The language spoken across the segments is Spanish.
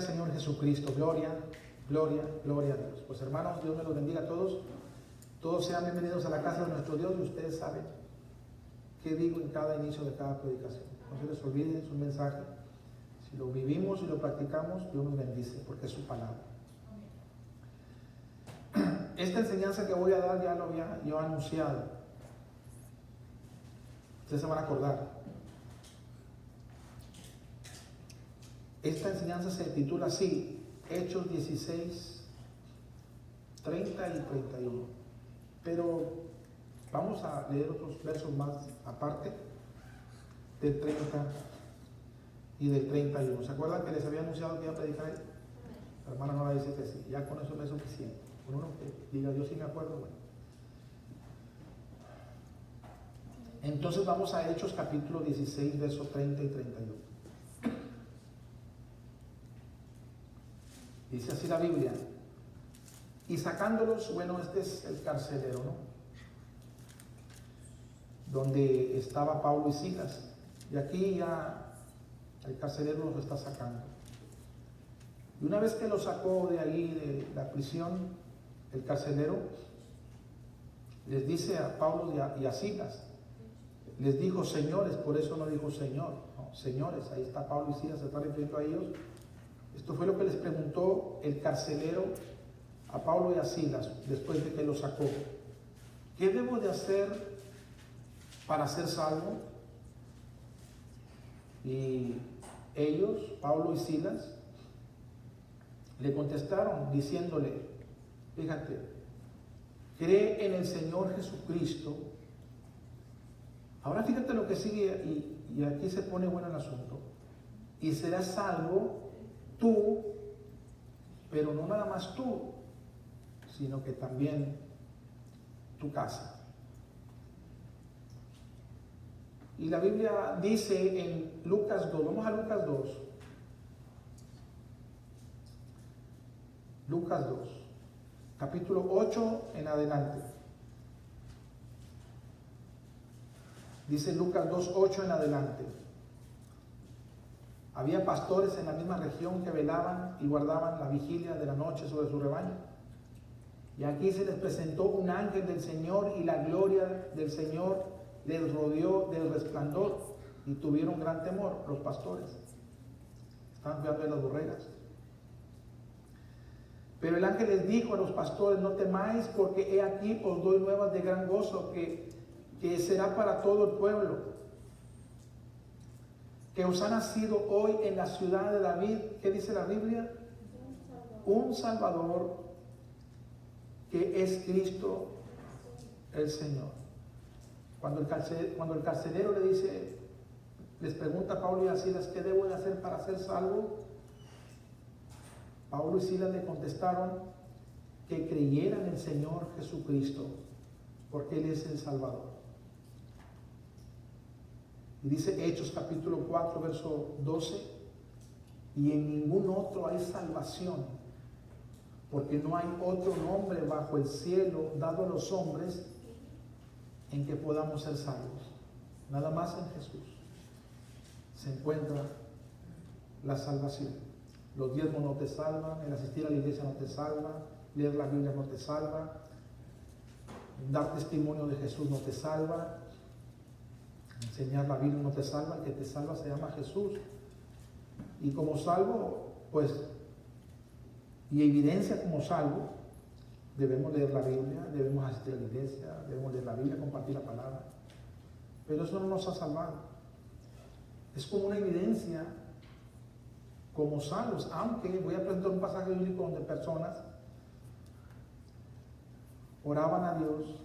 Señor Jesucristo. Gloria, gloria, gloria a Dios. Pues hermanos, Dios me los bendiga a todos. Todos sean bienvenidos a la casa de nuestro Dios y ustedes saben qué digo en cada inicio de cada predicación. No se les olvide, es un mensaje. Si lo vivimos y lo practicamos, Dios nos bendice porque es su palabra. Esta enseñanza que voy a dar ya lo había yo anunciado. Ustedes se van a acordar. Esta enseñanza se titula así, Hechos 16, 30 y 31. Pero vamos a leer otros versos más aparte del 30 y del 31. ¿Se acuerdan que les había anunciado que iba a predicar ahí? La hermana Nora dice que sí, ya con eso me es suficiente. Con uno que diga, yo sí me acuerdo, bueno. Entonces vamos a Hechos capítulo 16, versos 30 y 31. Dice así la Biblia. Y sacándolos, bueno, este es el carcelero, ¿no? Donde estaba Pablo y Silas. Y aquí ya el carcelero los está sacando. Y una vez que los sacó de ahí, de la prisión, el carcelero les dice a Pablo y a Silas, les dijo señores, por eso no dijo señor, no, señores, ahí está Pablo y Silas, se está refiriendo a ellos. Esto fue lo que les preguntó el carcelero a Pablo y a Silas después de que los sacó. ¿Qué debo de hacer para ser salvo? Y ellos, Pablo y Silas, le contestaron diciéndole, fíjate, cree en el Señor Jesucristo. Ahora fíjate lo que sigue y aquí se pone bueno el asunto. Y serás salvo tú, pero no nada más tú, sino que también tu casa. Y la Biblia dice en Lucas 2, vamos a Lucas 2. Lucas 2, capítulo 8 en adelante. Dice Lucas 2, 8 en adelante. Había pastores en la misma región que velaban y guardaban la vigilia de la noche sobre su rebaño. Y aquí se les presentó un ángel del Señor y la gloria del Señor les rodeó del resplandor y tuvieron gran temor los pastores. Estaban cuidando de las borregas. Pero el ángel les dijo a los pastores, no temáis, porque he aquí os doy nuevas de gran gozo que será para todo el pueblo. Que os ha nacido hoy en la ciudad de David, ¿qué dice la Biblia? Un Salvador, que es Cristo el Señor. Cuando el carcelero le dice, les pregunta a Pablo y a Silas, ¿qué debo de hacer para ser salvo? Pablo y Silas le contestaron que creyeran en el Señor Jesucristo, porque Él es el Salvador. Y dice Hechos capítulo 4, verso 12, y en ningún otro hay salvación, porque no hay otro nombre bajo el cielo dado a los hombres en que podamos ser salvos. Nada más en Jesús se encuentra la salvación. Los diezmos no te salvan, el asistir a la iglesia no te salva, leer la Biblia no te salva, dar testimonio de Jesús no te salva, enseñar la Biblia no te salva. El que te salva se llama Jesús. Y como salvo, pues, y evidencia como salvo, debemos leer la Biblia, debemos asistir a la iglesia, debemos leer la Biblia, compartir la palabra. Pero eso no nos ha salvado. Es como una evidencia como salvos, aunque voy a presentar un pasaje bíblico donde personas oraban a Dios,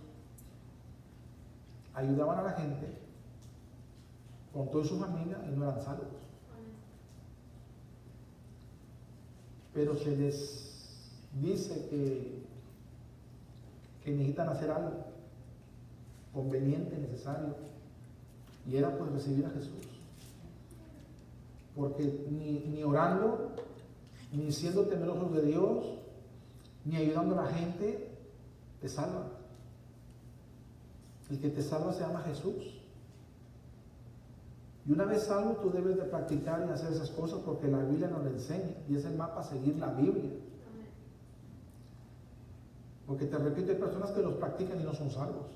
ayudaban a la gente con toda su familia y no eran salvos. Pero se les dice que necesitan hacer algo conveniente, necesario, y era pues recibir a Jesús. Porque ni orando, ni siendo temerosos de Dios, ni ayudando a la gente, te salva. El que te salva se llama Jesús. Y una vez salvo, tú debes de practicar y hacer esas cosas porque la Biblia nos lo enseña y es el mapa a seguir la Biblia. Porque te repito, hay personas que los practican y no son salvos.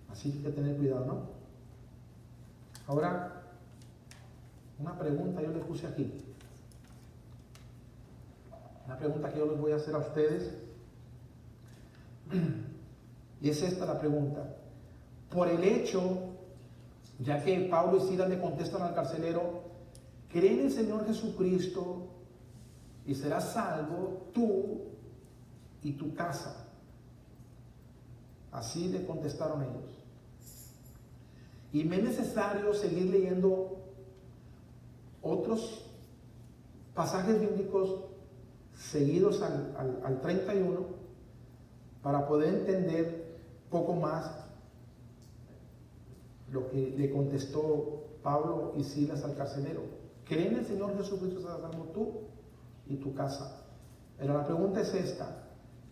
Así que hay que tener cuidado, ¿no? Ahora, una pregunta yo le puse aquí. Una pregunta que yo les voy a hacer a ustedes. Y es esta la pregunta. Por el hecho, ya que Pablo y Silas le contestan al carcelero, cree en el Señor Jesucristo y serás salvo tú y tu casa. Así le contestaron ellos. Y me es necesario seguir leyendo otros pasajes bíblicos seguidos al 31 para poder entender poco más lo que le contestó Pablo y Silas al carcelero. ¿Cree en el Señor Jesucristo serás salvo tú y tu casa? Pero la pregunta es esta: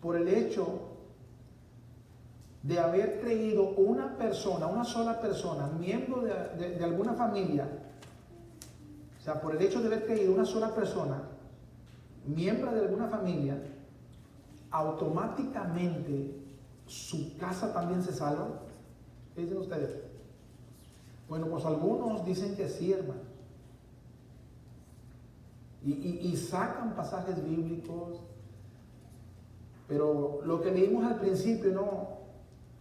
por el hecho de haber creído una persona, una sola persona, miembro de alguna familia, o sea, por el hecho de haber creído una sola persona, miembro de alguna familia, automáticamente su casa también se salva. ¿Qué dicen ustedes? Bueno, pues algunos dicen que sí, hermano. Y sacan pasajes bíblicos, pero lo que leímos al principio, ¿no?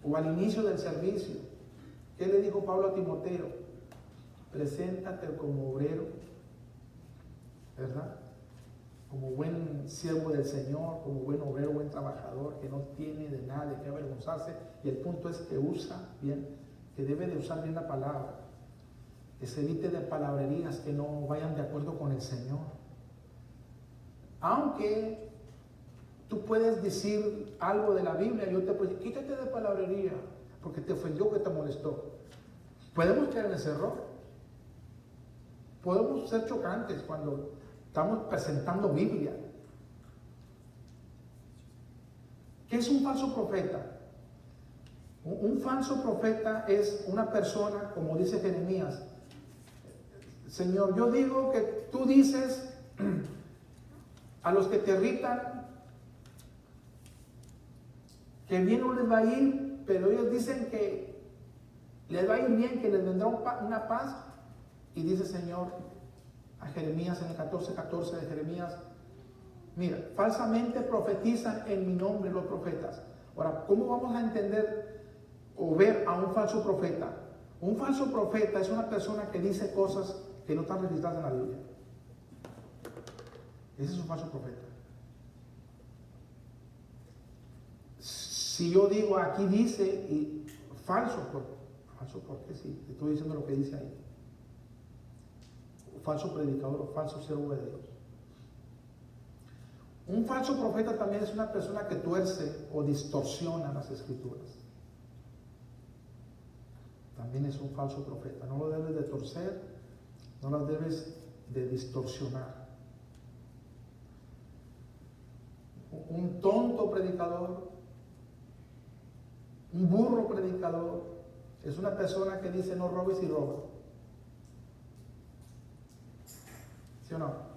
O al inicio del servicio, ¿qué le dijo Pablo a Timoteo? Preséntate como obrero, ¿verdad? Como buen siervo del Señor, como buen obrero, buen trabajador, que no tiene de nada de qué avergonzarse. Y el punto es que usa bien, que debe de usar bien la palabra, que se evite de palabrerías que no vayan de acuerdo con el Señor. Aunque tú puedes decir algo de la Biblia y yo te puedo decir, quítate de palabrería, porque te ofendió, que te molestó. Podemos caer en ese error. Podemos ser chocantes cuando estamos presentando Biblia. ¿Qué es un falso profeta? Un falso profeta es una persona, como dice Jeremías: Señor, yo digo que tú dices a los que te irritan que bien no les va a ir, pero ellos dicen que les va a ir bien, que les vendrá una paz. Y dice Señor a Jeremías en el 14:14 de Jeremías: mira, falsamente profetizan en mi nombre los profetas. Ahora, ¿cómo vamos a entender o ver a un falso profeta? Un falso profeta es una persona que dice cosas que no están registradas en la Biblia. Ese es un falso profeta. Si yo digo aquí dice, y falso porque sí, estoy diciendo lo que dice ahí. Falso predicador o falso siervo de Dios. Un falso profeta también es una persona que tuerce o distorsiona las escrituras. También es un falso profeta. No lo debes de torcer, no las debes de distorsionar. Un tonto predicador, un burro predicador, es una persona que dice no robes y roba. ¿Sí o no?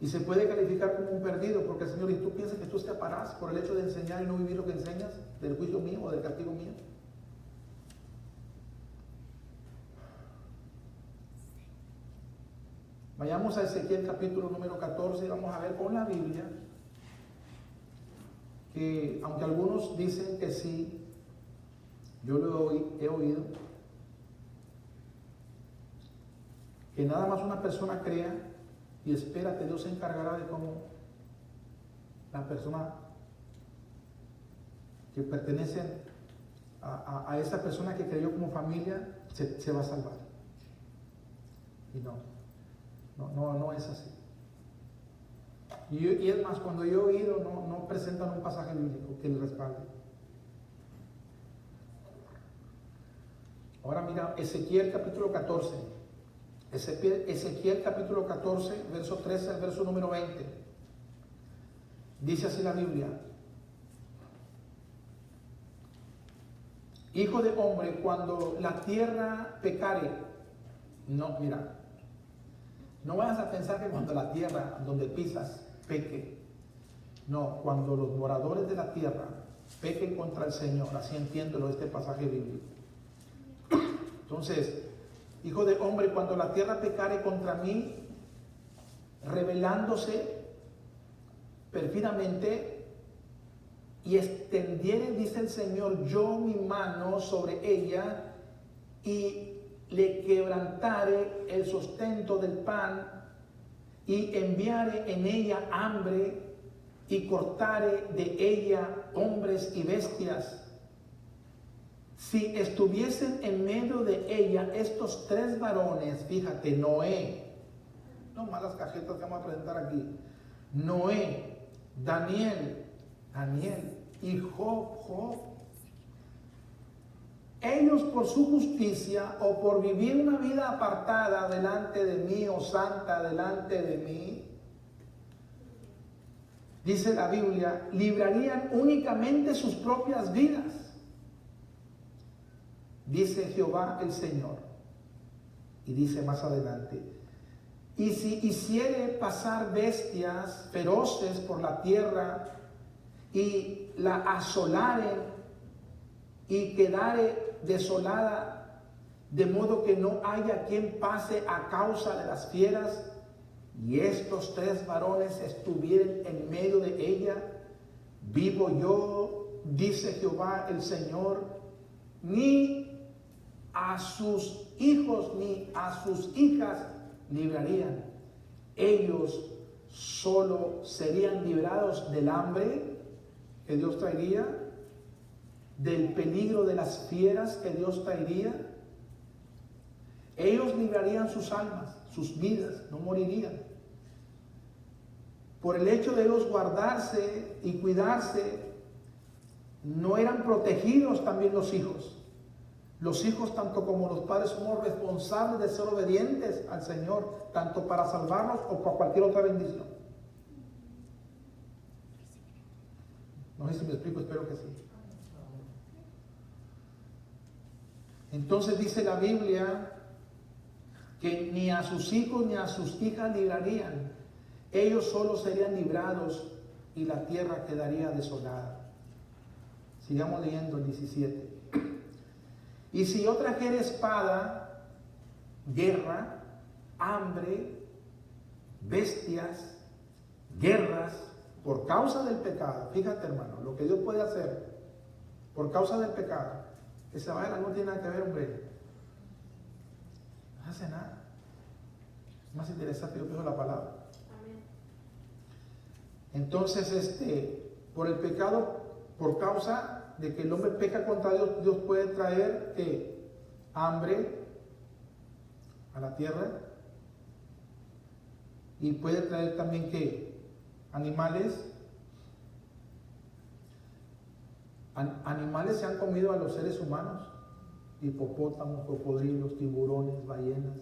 Y se puede calificar como un perdido, porque el Señor, ¿y tú piensas que tú escaparás por el hecho de enseñar y no vivir lo que enseñas, del juicio mío o del castigo mío? Vayamos a Ezequiel capítulo número 14 y vamos a ver con la Biblia que, aunque algunos dicen que sí, yo lo he oído, que nada más una persona crea y espera que Dios se encargará de cómo la persona que pertenece a esa persona que creyó como familia se va a salvar. Y no es así. Y es más, cuando yo he oído, no presentan un pasaje bíblico que le respalde. Ahora mira, Ezequiel capítulo 14. Ezequiel capítulo 14, verso 13 al verso número 20. Dice así la Biblia: hijo de hombre, cuando la tierra pecare, no, mira, no vayas a pensar que cuando la tierra donde pisas peque. No, cuando los moradores de la tierra pequen contra el Señor, así entiéndelo este pasaje bíblico. Entonces, hijo de hombre, cuando la tierra pecare contra mí, rebelándose perfidamente, y extendiere, dice el Señor, yo mi mano sobre ella, y le quebrantare el sustento del pan, y enviare en ella hambre, y cortare de ella hombres y bestias. Si estuviesen en medio de ella estos tres varones, fíjate, Noé, no malas cajetas que vamos a presentar aquí, Noé, Daniel y Job, ellos por su justicia o por vivir una vida apartada delante de mí o santa delante de mí, dice la Biblia, librarían únicamente sus propias vidas, dice Jehová el Señor. Y dice más adelante, y si hiciere pasar bestias feroces por la tierra y la asolaren y quedare desolada, de modo que no haya quien pase a causa de las fieras, y estos tres varones estuvieren en medio de ella, vivo yo, dice Jehová el Señor, ni a sus hijos ni a sus hijas librarían. Ellos solo serían librados del hambre que Dios traería, del peligro de las fieras que Dios traería. Ellos librarían sus almas, sus vidas, no morirían. Por el hecho de ellos guardarse y cuidarse, no eran protegidos también los hijos. Los hijos, tanto como los padres, somos responsables de ser obedientes al Señor, tanto para salvarnos o para cualquier otra bendición. No sé si me explico, espero que sí. Entonces dice la Biblia que ni a sus hijos ni a sus hijas librarían. Ellos solo serían librados y la tierra quedaría desolada. Sigamos leyendo el 17. Y si yo trajera espada, guerra, hambre, bestias, guerras, por causa del pecado, fíjate hermano, lo que Dios puede hacer por causa del pecado, esa vaina no tiene nada que ver, hombre, no hace nada. Es más interesante, yo pido la palabra. Amén. Entonces, por el pecado, por causa de que el hombre peca contra Dios, Dios puede traer hambre a la tierra, y puede traer también animales. Animales se han comido a los seres humanos, hipopótamos, cocodrilos, tiburones, ballenas,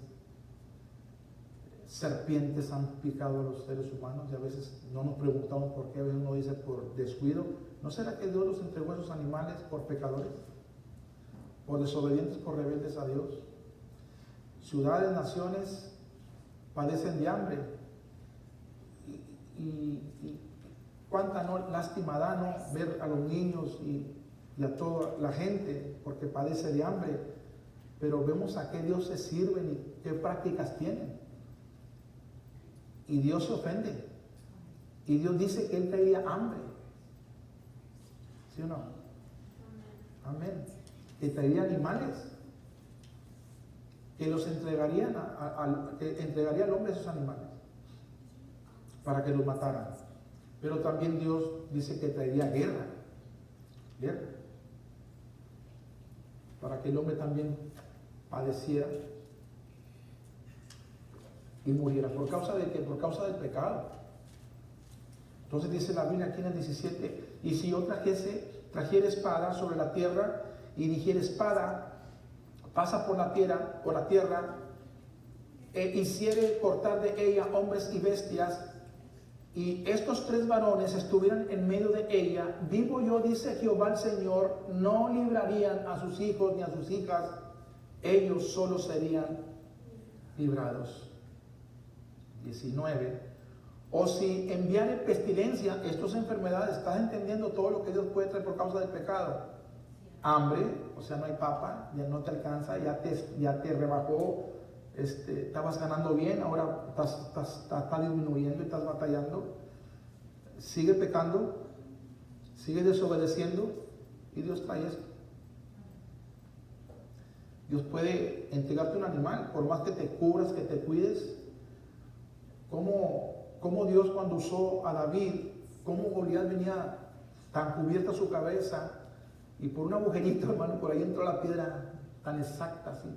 serpientes han picado a los seres humanos, y a veces no nos preguntamos por qué, a veces uno dice por descuido. ¿No será que Dios los entregó a esos animales por pecadores? Por desobedientes, por rebeldes a Dios. Ciudades, naciones padecen de hambre. Y cuánta lástima da, ¿no?, ver a los niños y a toda la gente porque padece de hambre. Pero vemos a qué Dios se sirven y qué prácticas tienen. Y Dios se ofende. Y Dios dice que Él traería hambre. ¿Sí o no? Amén. Que traería animales, que los entregarían que entregaría al hombre esos animales para que los mataran. Pero también Dios dice que traería guerra, para que el hombre también padeciera y muriera. ¿Por causa de qué? Por causa del pecado. Entonces dice la Biblia aquí en el 17, y si yo trajera espada sobre la tierra, y dijera espada, pasa por la tierra, hiciere cortar de ella hombres y bestias, y estos 3 varones estuvieran en medio de ella, vivo yo, dice Jehová el Señor, no librarían a sus hijos ni a sus hijas, ellos solo serían librados. 19. O si enviare pestilencia, estas enfermedades, ¿estás entendiendo todo lo que Dios puede traer por causa del pecado? Hambre, o sea, no hay papa, ya no te alcanza, ya te rebajó, estabas ganando bien, ahora está disminuyendo y estás batallando. Sigue pecando, sigue desobedeciendo y Dios trae esto. Dios puede entregarte un animal, por más que te cubras, que te cuides. Como Dios cuando usó a David, como Goliat venía tan cubierta su cabeza y por un agujerito, hermano, por ahí entró la piedra tan exacta así.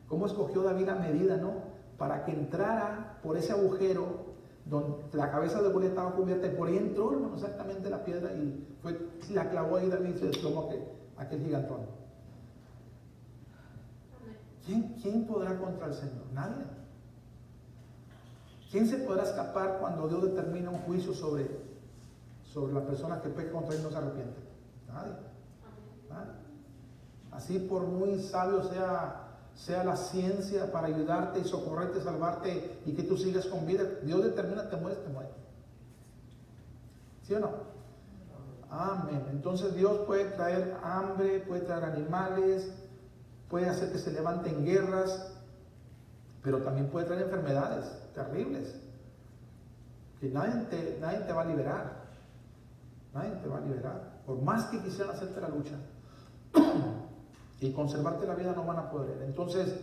Cómo escogió David la medida, ¿no? Para que entrara por ese agujero donde la cabeza de Goliat estaba cubierta y por ahí entró, hermano, exactamente la piedra y la clavó ahí David y se desplomó aquel gigantón. ¿Quién podrá contra el Señor? Nadie. ¿Quién se podrá escapar cuando Dios determina un juicio sobre la persona que peca contra él y no se arrepiente? Nadie. Nadie. Así por muy sabio sea la ciencia para ayudarte y socorrerte, salvarte y que tú sigas con vida, Dios determina, te mueres, te mueres. ¿Sí o no? Amén. Entonces Dios puede traer hambre, puede traer animales, puede hacer que se levanten guerras, pero también puede traer enfermedades terribles que nadie te va a liberar. Nadie te va a liberar. Por más que quisieran hacerte la lucha y conservarte la vida, no van a poder. Entonces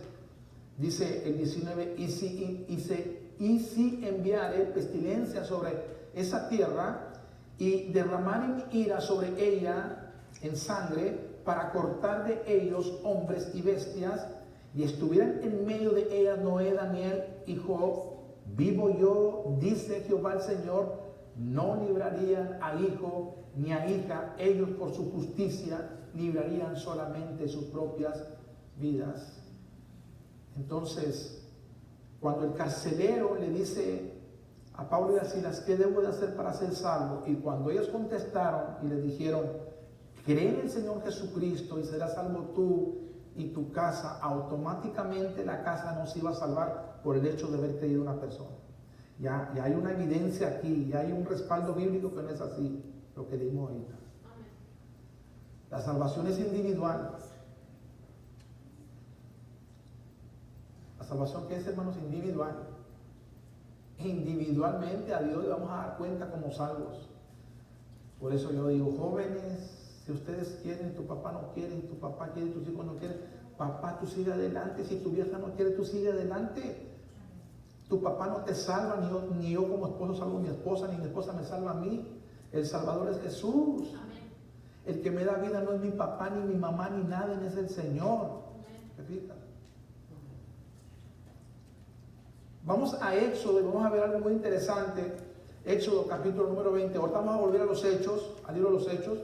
dice el 19, y si enviare pestilencia sobre esa tierra y derramar en ira sobre ella en sangre para cortar de ellos hombres y bestias, y estuvieran en medio de ellas Noé, Daniel y Job, vivo yo, dice Jehová el Señor, no librarían a hijo ni a hija, ellos por su justicia librarían solamente sus propias vidas. Entonces, cuando el carcelero le dice a Pablo y a Silas, ¿qué debo de hacer para ser salvo? Y cuando ellos contestaron y le dijeron, cree en el Señor Jesucristo y serás salvo tú y tu casa, automáticamente la casa no se iba a salvar por el hecho de haber creído una persona. Ya hay una evidencia aquí, ya hay un respaldo bíblico que no es así, lo que dimos ahorita. La salvación es individual. La salvación, ¿qué es, hermanos? Individual. Individualmente a Dios le vamos a dar cuenta como salvos. Por eso yo digo, jóvenes, si ustedes quieren, tu papá no quiere, tu papá quiere, tus hijos no quieren, papá, tú sigue adelante. Si tu vieja no quiere, tú sigue adelante. Tu papá no te salva, ni yo como esposo salvo a mi esposa, ni mi esposa me salva a mí. El Salvador es Jesús. Amén. El que me da vida no es mi papá, ni mi mamá, ni nadie, es el Señor. ¿Te fijas? Vamos a Éxodo y vamos a ver algo muy interesante. Éxodo capítulo número 20. Ahorita vamos a volver a los Hechos, al libro de los Hechos.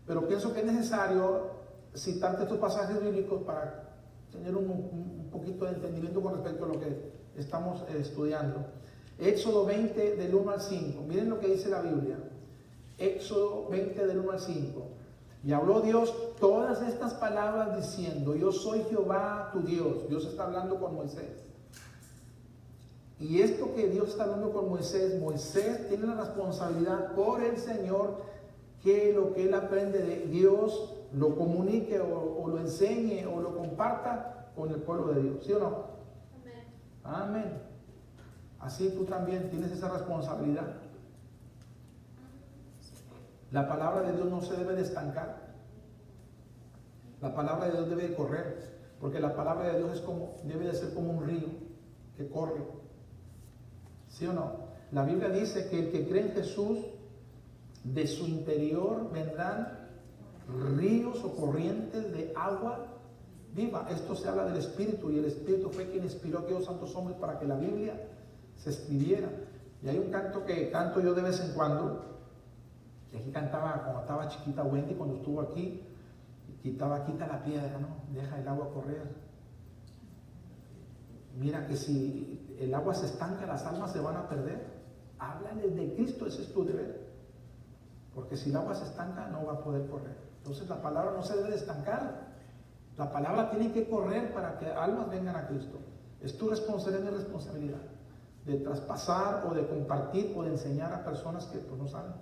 Pero pienso que es necesario citarte estos pasajes bíblicos para tener un poquito de entendimiento con respecto a lo que estamos estudiando. Éxodo 20 del 1 al 5. Miren lo que dice la Biblia. Éxodo 20 del 1 al 5. Y habló Dios todas estas palabras diciendo, yo soy Jehová tu Dios. Dios está hablando con Moisés. Y esto que Dios está hablando con Moisés, Moisés tiene la responsabilidad por el Señor que lo que él aprende de Dios lo comunique o lo enseñe o lo comparta con el pueblo de Dios. ¿Sí o no? Amén. Amén. Así tú también tienes esa responsabilidad. La palabra de Dios no se debe de estancar. La palabra de Dios debe de correr, porque la palabra de Dios debe de ser como un río que corre. ¿Sí o no? La Biblia dice que el que cree en Jesús, de su interior vendrán ríos o corrientes de agua viva. Esto se habla del Espíritu, y el Espíritu fue quien inspiró a aquellos santos hombres para que la Biblia se escribiera. Y hay un canto que canto yo de vez en cuando, que aquí cantaba cuando estaba chiquita Wendy, cuando estuvo aquí, quita la piedra, ¿no? Deja el agua correr. Mira que si el agua se estanca, las almas se van a perder. háblales de Cristo, ese es tu deber. Porque si el agua se estanca, no va a poder correr. Entonces la palabra no se debe de estancar. La palabra tiene que correr para que almas vengan a Cristo. Es tu responsabilidad, mi responsabilidad, de traspasar o de compartir o de enseñar a personas que pues, no saben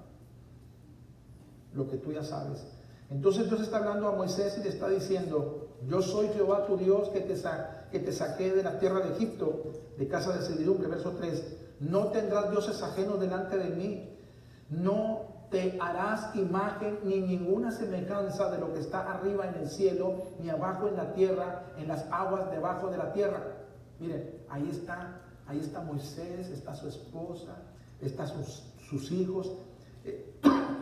lo que tú ya sabes. Entonces Dios está hablando a Moisés y le está diciendo: yo soy Jehová tu Dios que te saqué de la tierra de Egipto, de casa de servidumbre. Verso 3: no tendrás dioses ajenos delante de mí, no te harás imagen ni ninguna semejanza de lo que está arriba en el cielo, ni abajo en la tierra, en las aguas debajo de la tierra. Miren, ahí está Moisés, está su esposa, están sus hijos,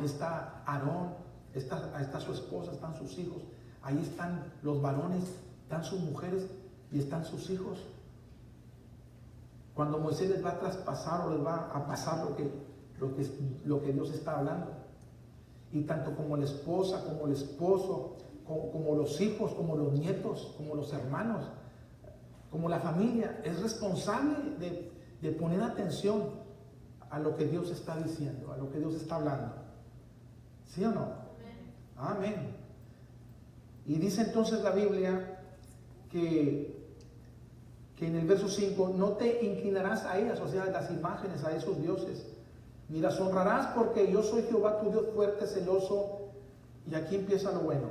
está Aarón, está su esposa, están sus hijos, ahí están los varones, están sus mujeres y están sus hijos. Cuando Moisés les va a traspasar o les va a pasar lo que Dios está hablando, y tanto como la esposa, como el esposo, como los hijos, como los nietos, como los hermanos, como la familia, es responsable de poner atención a lo que Dios está diciendo, a lo que Dios está hablando. ¿Sí o no? Amén. Y dice entonces la Biblia que en el verso 5: no te inclinarás a ellas, o sea, a las imágenes, a esos dioses, ni las honrarás, porque yo soy Jehová tu Dios fuerte, celoso. Y aquí empieza lo bueno: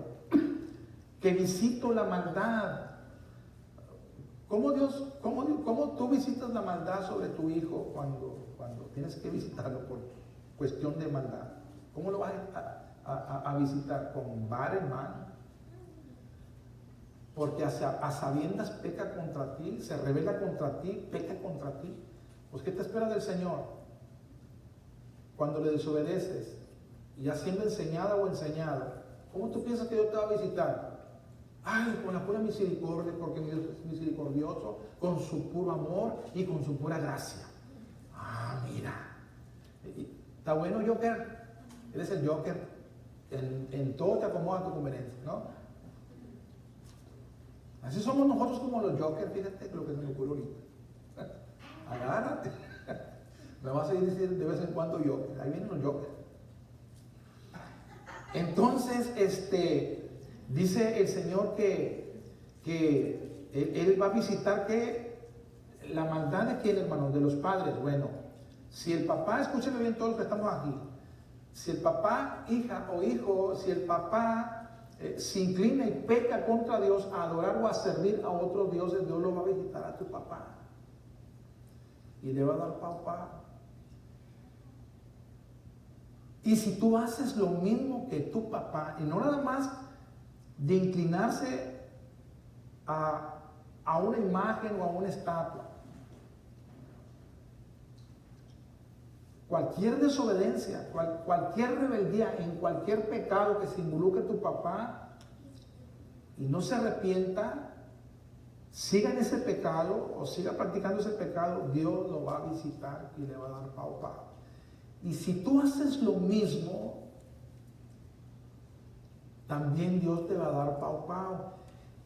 que visito la maldad. ¿Cómo tú visitas la maldad sobre tu hijo cuando tienes que visitarlo por cuestión de maldad? ¿Cómo lo vas a visitar? ¿Con vara en mano? Porque a sabiendas peca contra ti, se rebela contra ti, peca contra ti. Pues ¿qué te espera del Señor? Cuando le desobedeces, ya siendo enseñada o enseñado, ¿cómo tú piensas que Dios te va a visitar? Ay, con la pura misericordia, porque Dios es misericordioso, con su puro amor y con su pura gracia. Ah, mira. Está bueno, Joker. Eres el Joker. En todo te acomoda a tu conveniencia, ¿no? Así somos nosotros como los Jokers. Fíjate lo que se me ocurre ahorita. Agárrate. Me vas a ir diciendo de vez en cuando Joker. Ahí vienen los Jokers. Entonces, dice el Señor que Él va a visitar la maldad de quién, hermanos, de los padres. Bueno, si el papá, escúchenme bien todos los que estamos aquí, si el papá, hija o hijo, si el papá se inclina y peca contra Dios a adorar o a servir a otros dioses, Dios lo va a visitar a tu papá y le va a dar papá. Y si tú haces lo mismo que tu papá, y no nada más de inclinarse a una imagen o a una estatua, cualquier desobediencia, cualquier rebeldía, en cualquier pecado que se involucre tu papá y no se arrepienta, siga en ese pecado o siga practicando ese pecado, Dios lo va a visitar y le va a dar pao. Y si tú haces lo mismo, también Dios te va a dar pao.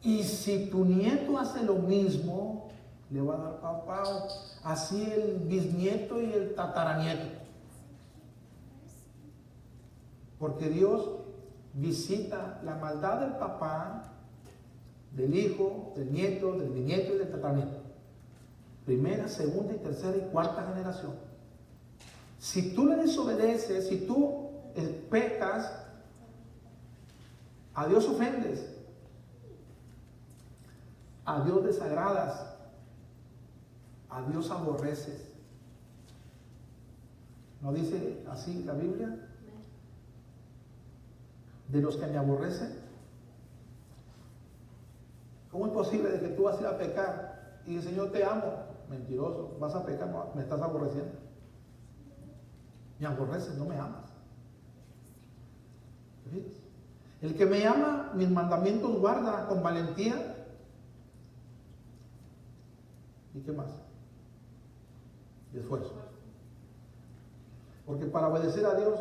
Y si tu nieto hace lo mismo, le va a dar pao. Así el bisnieto y el tataranieto. Porque Dios visita la maldad del papá, del hijo, del nieto, del bisnieto y del tataranieto. Primera, segunda y tercera y cuarta generación. Si tú le desobedeces, si tú pecas, a Dios ofendes, a Dios desagradas, a Dios aborreces. ¿No dice así la Biblia? De los que me aborrecen. ¿Cómo es posible de que tú vas a ir a pecar y el Señor te amo? Mentiroso, vas a pecar, no, me estás aborreciendo. Me aborreces, no me amas. ¿Sí? El que me ama, mis mandamientos guarda con valentía. ¿Y qué más? Y esfuerzo. Porque para obedecer a Dios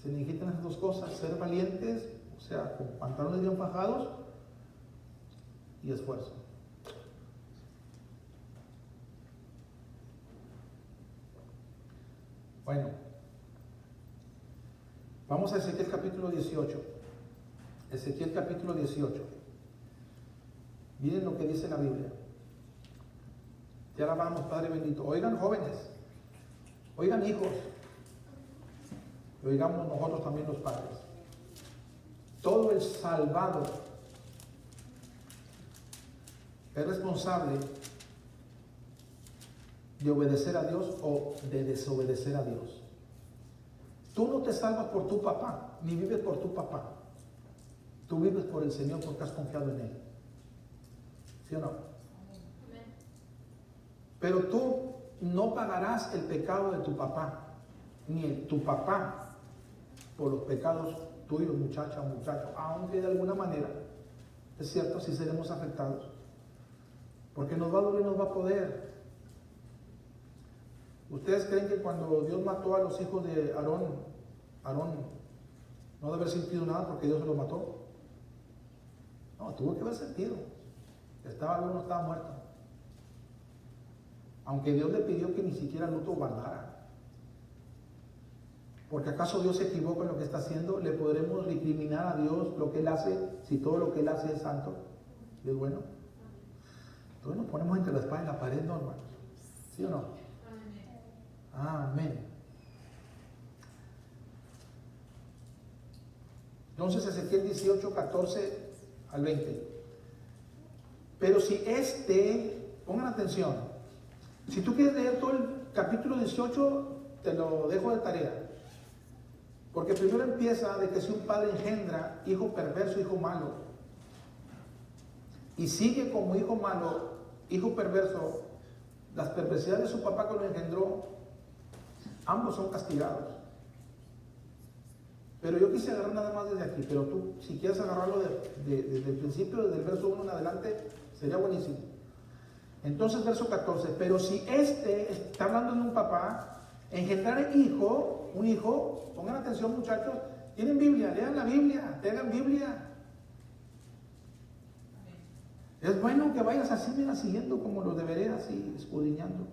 se necesitan esas dos cosas: ser valientes, o sea, con pantalones bien fajados, y esfuerzo. Bueno, vamos a Ezequiel capítulo 18. Ezequiel capítulo 18. Miren lo que dice la Biblia. Te alabamos, Padre bendito. Oigan, jóvenes, oigan, hijos, y oigamos nosotros también los padres. Todo el salvado es responsable de obedecer a Dios o de desobedecer a Dios. Tú no te salvas por tu papá, ni vives por tu papá. Tú vives por el Señor porque has confiado en Él. ¿Sí o no? Pero tú no pagarás el pecado de tu papá, ni tu papá por los pecados tuyos, muchacha o muchacho, aunque de alguna manera, es cierto, sí seremos afectados. Porque nos va a doler, nos va a poder. ¿Ustedes creen que cuando Dios mató a los hijos de Aarón no debe haber sentido nada porque Dios se los mató? No, tuvo que haber sentido. Aarón no estaba muerto. Aunque Dios le pidió que ni siquiera luto guardara. Porque ¿acaso Dios se equivoca en lo que está haciendo? ¿Le podremos recriminar a Dios lo que Él hace si todo lo que Él hace es santo y es bueno? Entonces nos ponemos entre la espada y la pared, ¿no, hermanos? ¿Sí o no? Amén. Entonces Ezequiel 18, 14 al 20. Pero si pongan atención, si tú quieres leer todo el capítulo 18, te lo dejo de tarea. Porque primero empieza de que si un padre engendra hijo perverso, hijo malo, y sigue como hijo malo, hijo perverso, las perversidades de su papá que lo engendró, ambos son castigados. Pero yo quise agarrar nada más desde aquí, pero tú, si quieres agarrarlo desde el principio, desde el verso 1 en adelante, sería buenísimo. Entonces, verso 14, pero si está hablando de un papá, engendrar un hijo, pongan atención muchachos, tienen Biblia, lean la Biblia, tengan Biblia. Es bueno que vayas así, mira, siguiendo como lo deberé, así, escudriñando.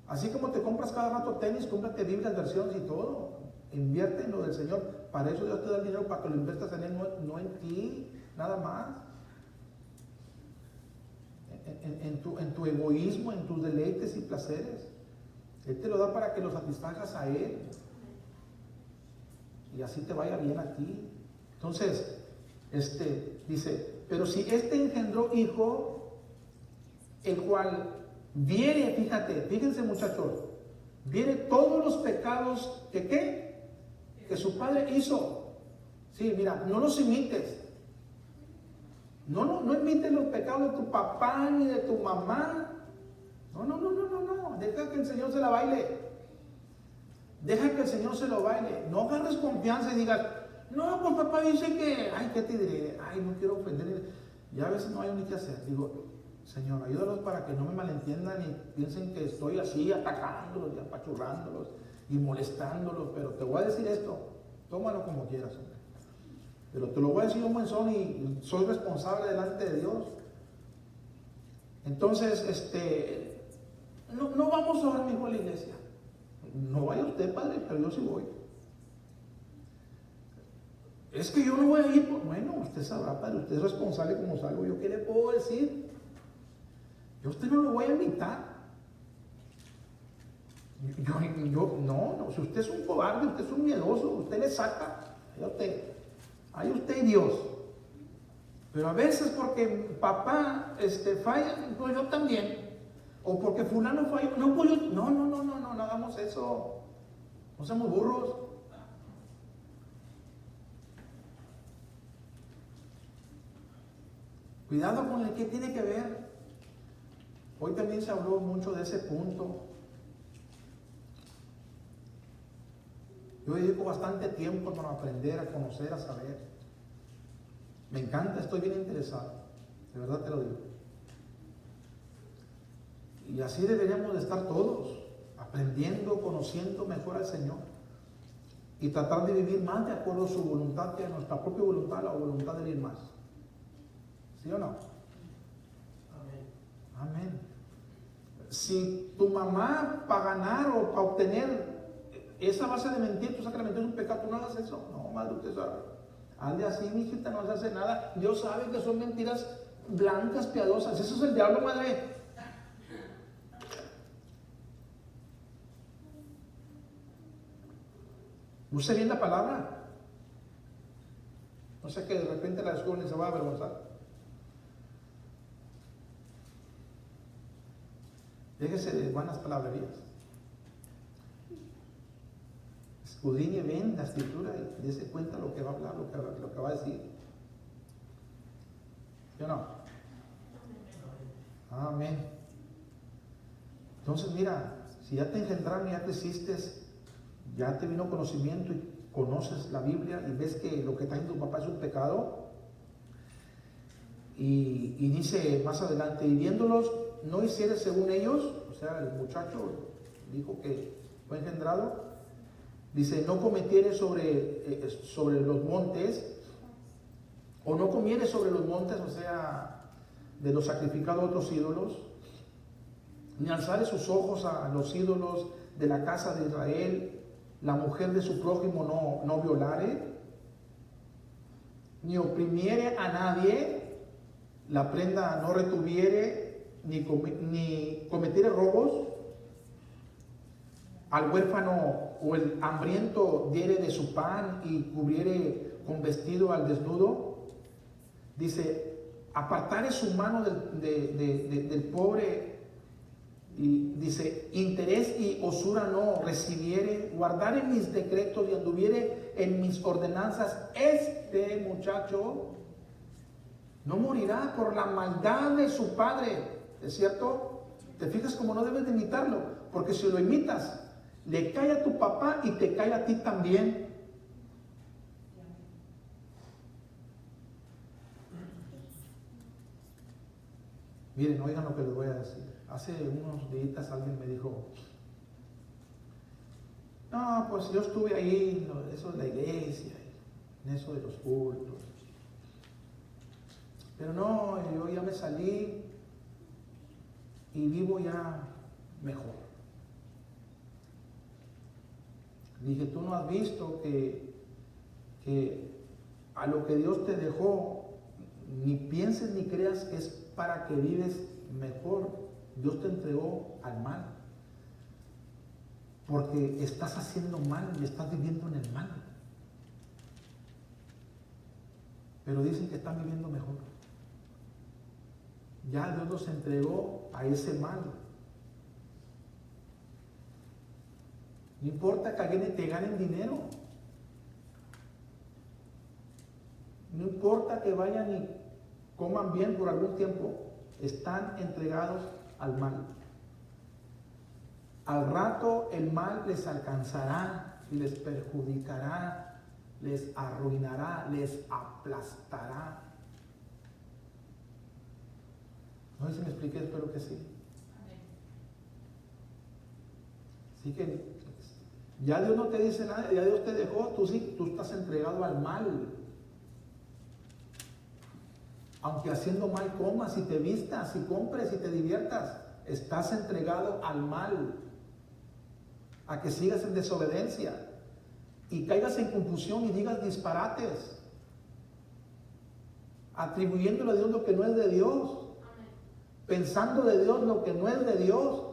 Así como te compras cada rato tenis, cómprate Biblias, versiones y todo. Invierte en lo del Señor. Para eso Dios te da el dinero, para que lo inviertas en Él, no en ti, nada más. En tu egoísmo, en tus deleites y placeres. Él te lo da para que lo satisfagas a Él. Y así te vaya bien a ti. Entonces, dice, pero si engendró hijo, el cual viene, fíjense muchachos, viene todos los pecados que su padre hizo. Sí, mira, no los imites. No imites los pecados de tu papá ni de tu mamá. No. Deja que el Señor se la baile. Deja que el Señor se lo baile. No agarres confianza y digas, no, pues papá dice que, ay, ¿qué te diré? Ay, no quiero ofender. Ya a veces no hay ni qué hacer. Digo, Señor, ayúdalos para que no me malentiendan y piensen que estoy así atacándolos y apachurrándolos y molestándolos. Pero te voy a decir esto, tómalo como quieras, hombre. Pero te lo voy a decir un buen son y soy responsable delante de Dios. Entonces, no vamos a orar mismo a la iglesia. No vaya usted, padre, pero yo sí voy. Es que yo no voy a ir. Bueno, usted sabrá, padre, usted es responsable como salgo. ¿Yo qué le puedo decir? Yo a usted no lo voy a invitar. No, si usted es un cobarde, usted es un miedoso, usted le saca. Ahí usted y Dios. Pero a veces porque papá falla, pues yo también. O porque fulano falla, no, pues yo. No hagamos eso. No seamos burros. Cuidado con el que tiene que ver. Hoy también se habló mucho de ese punto. Yo dedico bastante tiempo para aprender, a conocer, a saber. Me encanta, estoy bien interesado. De verdad te lo digo. Y así deberíamos de estar todos, aprendiendo, conociendo mejor al Señor. Y tratar de vivir más de acuerdo a su voluntad que a nuestra propia voluntad, la voluntad de ir más. ¿Sí o no? Amén. si tu mamá para ganar o para obtener esa base de mentir, tú sabes que la mentira es un pecado, tú no hagas eso. No, madre, usted sabe. Hazle así, mi hijita, no se hace nada. Dios sabe que son mentiras blancas, piadosas. Eso es el diablo, madre. Use bien la palabra. No sé que de repente la escuela se va a avergonzar. Déjese de buenas palabrerías. Escudriñe bien la escritura y dése cuenta lo que va a hablar, lo que va a decir. ¿Sí o no? Amén. Entonces mira, si ya te engendraron, ya te hiciste, ya te vino conocimiento y conoces la Biblia y ves que lo que está haciendo tu papá es un pecado, y dice más adelante, y viéndolos no hicieres según ellos, o sea, el muchacho dijo que fue engendrado, dice, no cometieres sobre los montes, o no comieres sobre los montes, o sea, de los sacrificados a otros ídolos, ni alzares sus ojos a los ídolos de la casa de Israel, la mujer de su prójimo no violare, ni oprimiere a nadie, la prenda no retuviere, ni cometiere robos, al huérfano o el hambriento diere de su pan y cubriere con vestido al desnudo. Dice, apartare su mano del pobre, y dice, interés y osura no recibiere, guardare mis decretos y anduviere en mis ordenanzas, este muchacho no morirá por la maldad de su padre. ¿Es cierto? ¿Te fijas cómo no debes de imitarlo? Porque si lo imitas, le cae a tu papá y te cae a ti también. Miren, oigan lo que les voy a decir. Hace unos días alguien me dijo, no, pues yo estuve ahí, eso de la iglesia, en eso de los cultos. Pero no, yo ya me salí y vivo ya mejor. Dije, tú no has visto que a lo que Dios te dejó, ni pienses ni creas que es para que vives mejor. Dios te entregó al mal. Porque estás haciendo mal y estás viviendo en el mal. Pero dicen que están viviendo mejor. Ya Dios los entregó a ese mal. No importa que alguien te ganen dinero. No importa que vayan y coman bien por algún tiempo. Están entregados al mal. Al rato el mal les alcanzará y les perjudicará, les arruinará, les aplastará. No sé si me expliqué, espero que sí. Así que ya Dios no te dice nada, ya Dios te dejó, tú estás entregado al mal. Aunque haciendo mal comas y te vistas y compres y te diviertas, estás entregado al mal. A que sigas en desobediencia y caigas en confusión y digas disparates, atribuyéndole a Dios lo que no es de Dios, pensando de Dios lo que no es de Dios.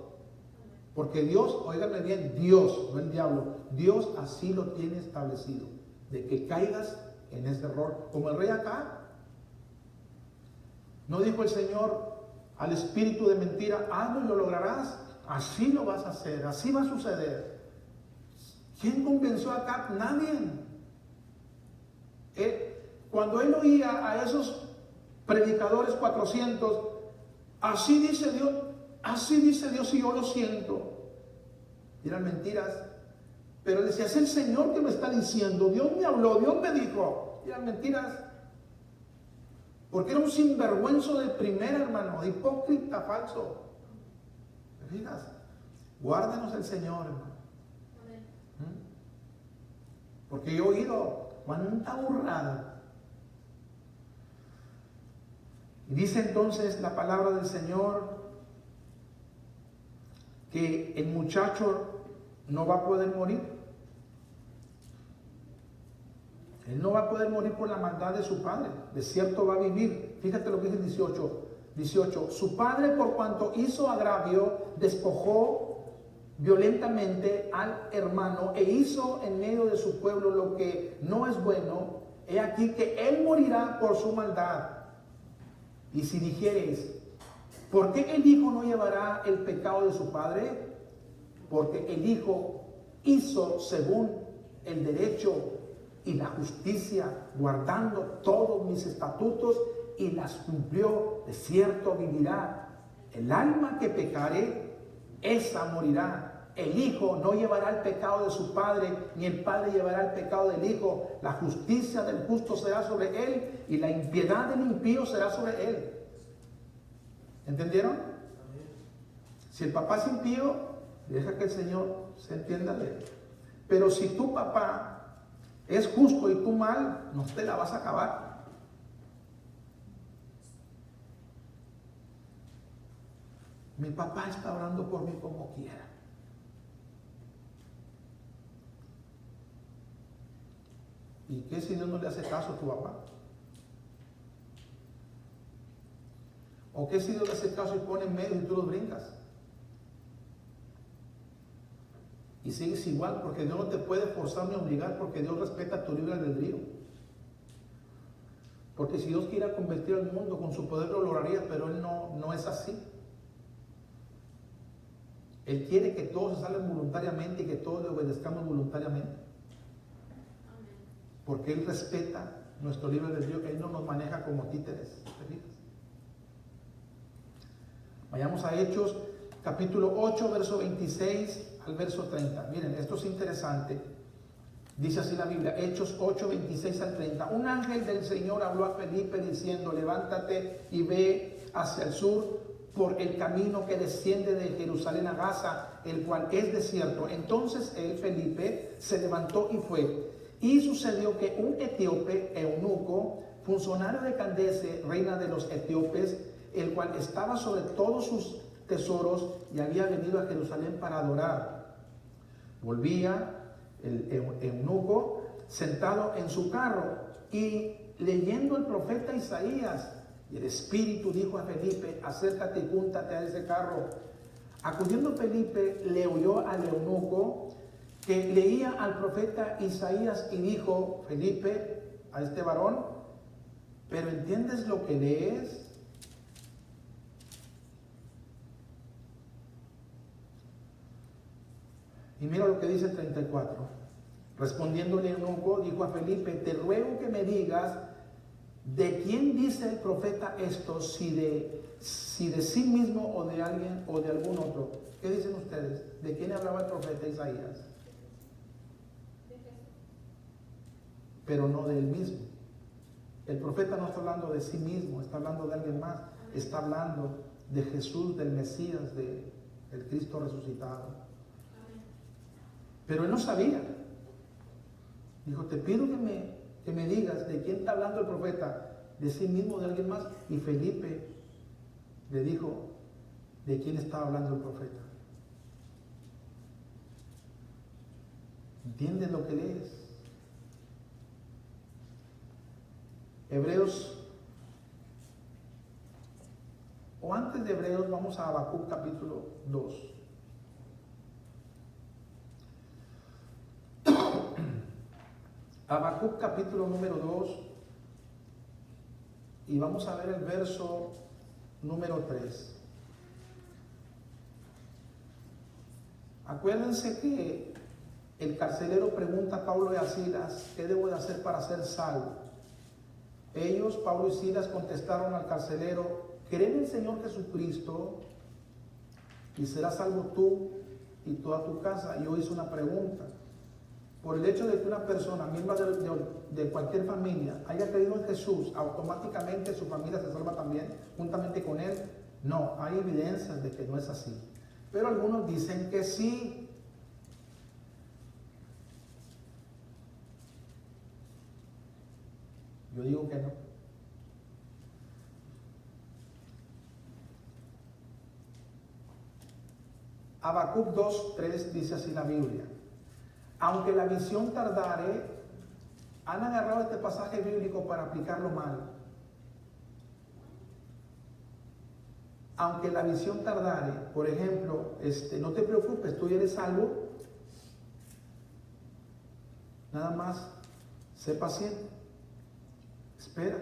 Porque Dios, óiganme bien, Dios, no el diablo, Dios así lo tiene establecido, de que caigas en ese error, como el rey Acab. ¿No dijo el Señor al espíritu de mentira, hazlo y lo lograrás? Así lo vas a hacer, así va a suceder. ¿Quién convenció a Acab? Nadie. Cuando él oía a esos predicadores 400, así dice Dios y yo lo siento. Y eran mentiras. Pero decía, es el Señor que me está diciendo, Dios me habló, Dios me dijo. Y eran mentiras. Porque era un sinvergüenzo de primera, hermano, hipócrita, falso. ¿Te fijas? Guárdanos el Señor, hermano. Porque yo he oído cuánta burrada. Y dice entonces la palabra del Señor, que el muchacho no va a poder morir. Él no va a poder morir por la maldad de su padre. De cierto va a vivir. Fíjate lo que dice el 18. Su padre, por cuanto hizo agravio, despojó violentamente al hermano e hizo en medio de su pueblo lo que no es bueno. He aquí que él morirá por su maldad. Y si dijereis, ¿por qué el hijo no llevará el pecado de su padre? Porque el hijo hizo según el derecho y la justicia, guardando todos mis estatutos y las cumplió. De cierto vivirá. El alma que pecare, esa morirá. El hijo no llevará el pecado de su padre, ni el padre llevará el pecado del hijo. La justicia del justo será sobre él, y la impiedad del impío será sobre él. ¿Entendieron? Si el papá es impío, deja que el Señor se entienda de él. Pero si tu papá es justo y tú mal, no te la vas a acabar. Mi papá está orando por mí como quiera. ¿Y qué si Dios no le hace caso a tu papá? ¿O qué si Dios le hace caso y pone en medio y tú los brincas? Y sigues igual, porque Dios no te puede forzar ni obligar, porque Dios respeta tu libre albedrío. Porque si Dios quiera convertir al mundo con su poder, lo lograría, pero Él no es así. Él quiere que todos se salgan voluntariamente y que todos le obedezcamos voluntariamente. Porque Él respeta nuestro libre albedrío, que Él no nos maneja como títeres. ¿Te fijas? Vayamos a Hechos, capítulo 8, verso 26 al verso 30. Miren, esto es interesante. Dice así la Biblia, Hechos 8, 26 al 30. Un ángel del Señor habló a Felipe diciendo, levántate y ve hacia el sur por el camino que desciende de Jerusalén a Gaza, el cual es desierto. Entonces él, Felipe, se levantó y fue. Y sucedió que un etíope, eunuco, funcionario de Candace, reina de los etíopes, el cual estaba sobre todos sus tesoros y había venido a Jerusalén para adorar. Volvía el eunuco sentado en su carro y leyendo el profeta Isaías, y el Espíritu dijo a Felipe, acércate y júntate a ese carro. Acudiendo Felipe, le oyó al eunuco que leía al profeta Isaías y dijo, Felipe, a este varón, ¿pero entiendes lo que lees? Y mira lo que dice el 34. Respondiéndole el eunuco, dijo a Felipe, te ruego que me digas, ¿de quién dice el profeta esto? Si de sí mismo o de alguien o de algún otro. ¿Qué dicen ustedes? ¿De quién hablaba el profeta Isaías? Pero no de él mismo. El profeta no está hablando de sí mismo, está hablando de alguien más. Está hablando de Jesús, del Mesías, del Cristo resucitado. Pero él no sabía. Dijo, te pido que me digas de quién está hablando el profeta, de sí mismo o de alguien más. Y Felipe le dijo de quién estaba hablando el profeta. ¿Entiendes lo que lees? Hebreos, o antes de Hebreos, vamos a Habacuc capítulo 2. Habacuc capítulo número 2, y vamos a ver el verso número 3. Acuérdense que el carcelero pregunta a Pablo y a Silas, ¿qué debo de hacer para ser salvo? Ellos, Pablo y Silas, contestaron al carcelero, cree en el Señor Jesucristo y serás salvo tú y toda tu casa. Yo hice una pregunta. Por el hecho de que una persona, miembro de cualquier familia, haya creído en Jesús, automáticamente su familia se salva también, juntamente con él. No, hay evidencias de que no es así. Pero algunos dicen que sí. Yo digo que no. Habacuc 2:3 dice así la Biblia. Aunque la visión tardare, han agarrado este pasaje bíblico para aplicarlo mal. Aunque la visión tardare, por ejemplo, no te preocupes, tú ya eres salvo. Nada más, sé paciente, espera.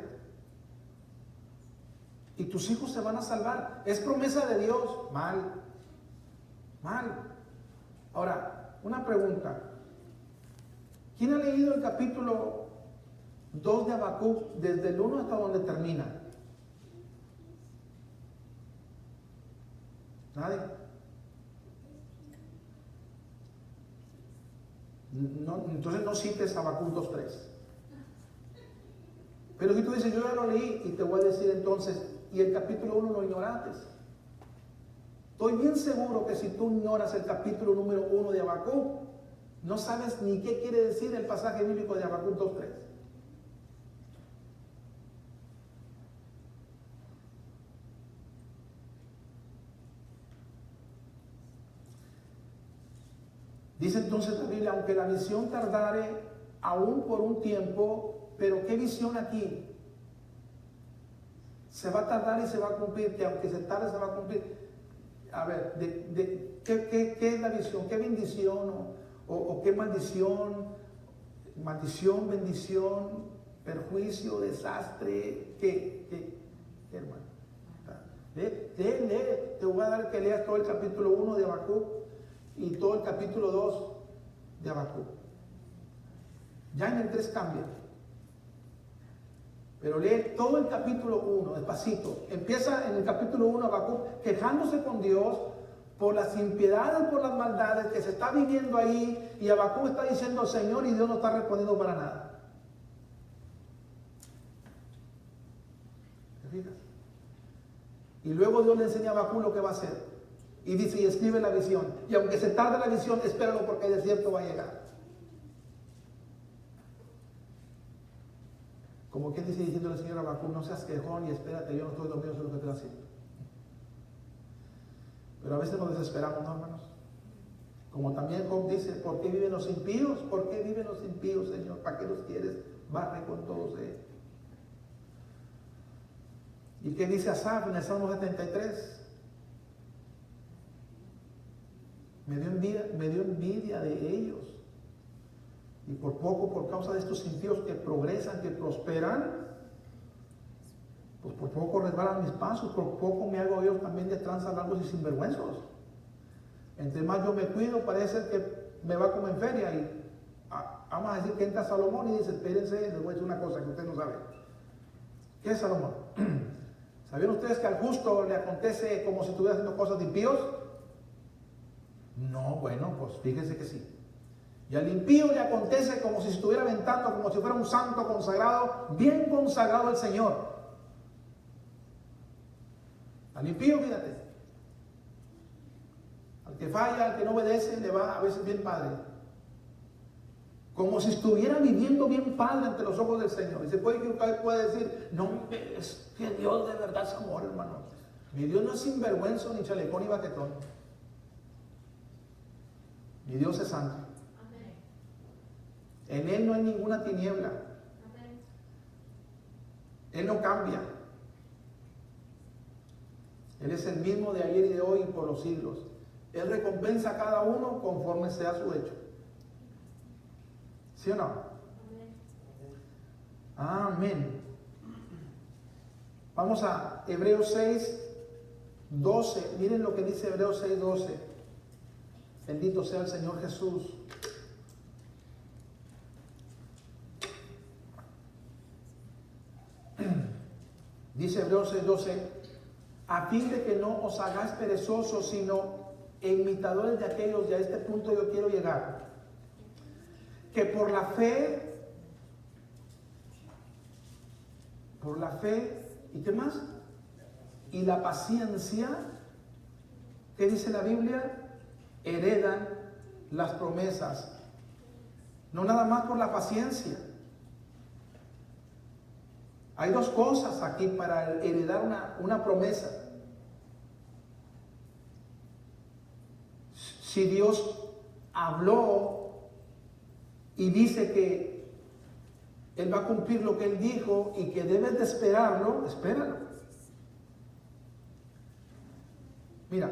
Y tus hijos se van a salvar. Es promesa de Dios. Mal. Ahora, una pregunta. ¿Quién ha leído el capítulo 2 de Habacuc desde el 1 hasta donde termina? ¿Nadie? No, entonces no cites Habacuc 2:3. Pero si tú dices, yo ya lo leí, y te voy a decir entonces, y el capítulo 1 lo ignoraste. Estoy bien seguro que si tú ignoras el capítulo número 1 de Habacuc, no sabes ni qué quiere decir el pasaje bíblico de Habacuc 2:3. Dice entonces la Biblia, aunque la visión tardare aún por un tiempo, pero ¿qué visión aquí? Se va a tardar y se va a cumplir, que aunque se tarde se va a cumplir. A ver, ¿qué es la visión? ¿Qué bendición o qué maldición? Maldición, bendición, perjuicio, desastre, ¿qué hermano? Lee, te voy a dar que leas todo el capítulo 1 de Habacuc y todo el capítulo 2 de Habacuc. Ya en el 3 cambia. Pero lee todo el capítulo 1, despacito. Empieza en el capítulo 1 Habacuc quejándose con Dios por las impiedades, por las maldades que se está viviendo ahí. Y Habacuc está diciendo Señor, y Dios no está respondiendo para nada. ¿Te fijas? Y luego Dios le enseña a Habacuc lo que va a hacer. Y dice, y escribe la visión. Y aunque se tarde la visión, espéralo porque el desierto va a llegar. Como quien dice diciéndole al Señor Habacuc, no seas quejón y espérate, yo no estoy dormido, sé lo que estoy haciendo. Pero a veces nos desesperamos, ¿no, hermanos? Como también Job dice, ¿por qué viven los impíos? ¿Por qué viven los impíos, Señor? ¿Para qué los quieres? Barre con todos ellos. ¿Y qué dice Asaf en el Salmo 73? Me dio envidia de ellos. Y por poco, por causa de estos impíos que progresan, que prosperan, pues por poco resbalan mis pasos, por poco me hago yo también de tranzas largos y sinvergüenzos. Entre más yo me cuido, parece que me va como en feria. Y vamos a decir que entra Salomón y dice, espérense, les voy a decir una cosa que usted no sabe. ¿Qué es Salomón? ¿Sabían ustedes que al justo le acontece como si estuviera haciendo cosas de impíos? No, bueno, pues fíjense que sí. Y al impío le acontece como si estuviera aventando, como si fuera un santo consagrado, bien consagrado al Señor. Al impío, fíjate. Al que falla, al que no obedece, le va a veces bien padre. Como si estuviera viviendo bien padre ante los ojos del Señor. Y se puede equivocar, puede decir, no, es que Dios de verdad es amor, hermano. Mi Dios no es sinvergüenza, ni chalecón, ni baquetón. Mi Dios es santo. En Él no hay ninguna tiniebla. Él no cambia. Él es el mismo de ayer y de hoy y por los siglos. Él recompensa a cada uno conforme sea su hecho. ¿Sí o no? Amén. Vamos a Hebreos 6:12. Miren lo que dice Hebreos 6:12. Bendito sea el Señor Jesús. Dice Hebreos 6:12, a fin de que no os hagáis perezosos, sino imitadores de aquellos, y a este punto yo quiero llegar, que por la fe, ¿y qué más? Y la paciencia, ¿qué dice la Biblia? Heredan las promesas. No nada más por la paciencia. Hay dos cosas aquí para heredar una promesa. Si Dios habló y dice que Él va a cumplir lo que Él dijo y que debes de esperarlo, espéralo. Mira,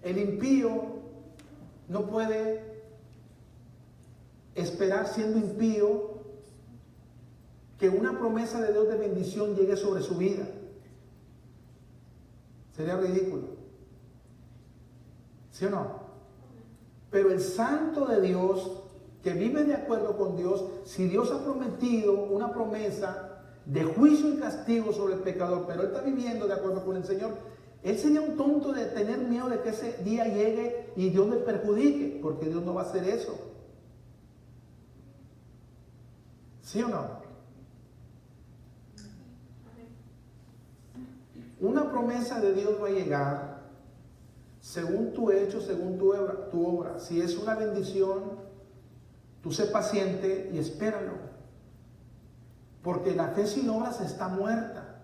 el impío no puede esperar, siendo impío, que una promesa de Dios de bendición llegue sobre su vida. Sería ridículo. ¿Sí o no? Pero el santo de Dios, que vive de acuerdo con Dios, si Dios ha prometido una promesa de juicio y castigo sobre el pecador, pero él está viviendo de acuerdo con el Señor, él sería un tonto de tener miedo de que ese día llegue y Dios le perjudique, porque Dios no va a hacer eso. ¿Sí o no? Una promesa de Dios va a llegar según tu hecho, según tu obra. Si es una bendición, tú sé paciente y espéralo. Porque la fe sin obras está muerta.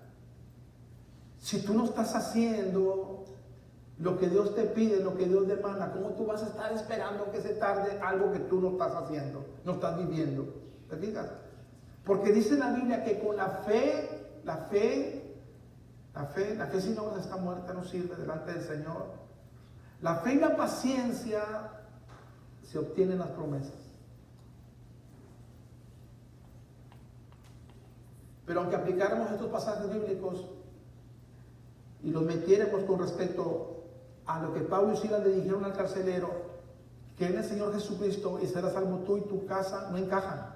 Si tú no estás haciendo lo que Dios te pide, lo que Dios demanda, ¿cómo tú vas a estar esperando que se tarde algo que tú no estás haciendo, no estás viviendo? ¿Te fijas? Porque dice la Biblia que con la fe sin obras está muerta, no sirve delante del Señor. La fe y la paciencia se obtienen las promesas. Pero aunque aplicáramos estos pasajes bíblicos y los metiéramos con respecto a lo que Pablo y Silas le dijeron al carcelero, que en el Señor Jesucristo y serás salvo tú y tu casa, no encajan.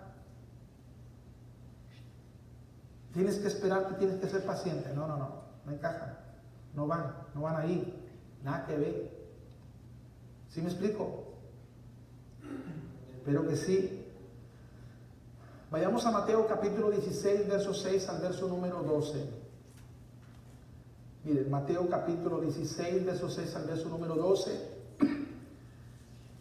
Tienes que esperar, tú tienes que ser paciente. No encajan. No van ahí. Nada que ver. ¿Sí me explico? Espero que sí. Vayamos a Mateo capítulo 16, verso 6 al verso número 12. Miren, Mateo capítulo 16, verso 6 al verso número 12.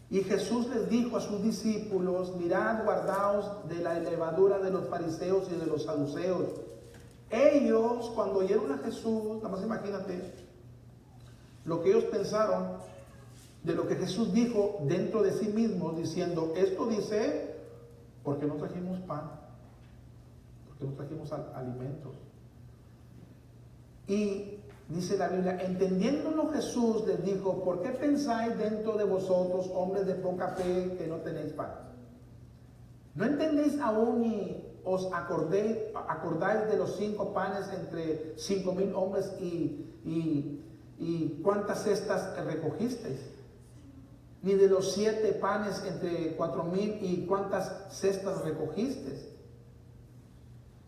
Y Jesús les dijo a sus discípulos: mirad, guardaos de la levadura de los fariseos y de los saduceos. Ellos, cuando oyeron a Jesús, nada más imagínate lo que ellos pensaron de lo que Jesús dijo dentro de sí mismos, diciendo: esto dice porque no trajimos pan, porque no trajimos alimentos. Y dice la Biblia, entendiéndolo Jesús les dijo: ¿por qué pensáis dentro de vosotros, hombres de poca fe, que no tenéis pan? ¿No entendéis aún ni os acordáis de los 5 panes entre 5,000 hombres y cuántas cestas recogisteis? Ni de los 7 panes entre 4,000 y cuántas cestas recogisteis.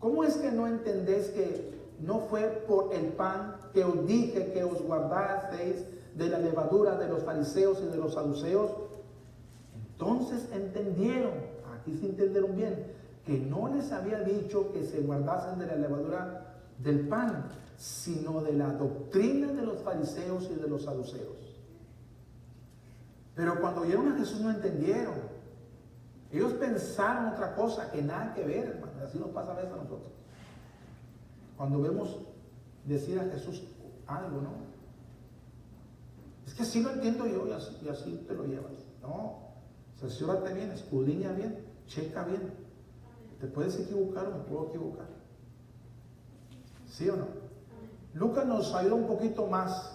¿Cómo es que no entendéis que no fue por el pan que os dije que os guardasteis de la levadura de los fariseos y de los saduceos? Entonces entendieron, aquí se entendieron bien, que no les había dicho que se guardasen de la levadura del pan, sino de la doctrina de los fariseos y de los saduceos. Pero cuando oyeron a Jesús no entendieron. Ellos pensaron otra cosa que nada que ver, hermano. Así nos pasa a veces a nosotros. Cuando vemos decir a Jesús algo, ¿no? Es que así lo entiendo yo y así te lo llevas. No, cerciórate bien, escudriña bien, checa bien. Te puedes equivocar o me puedo equivocar. ¿Sí o no? Lucas nos ayuda un poquito más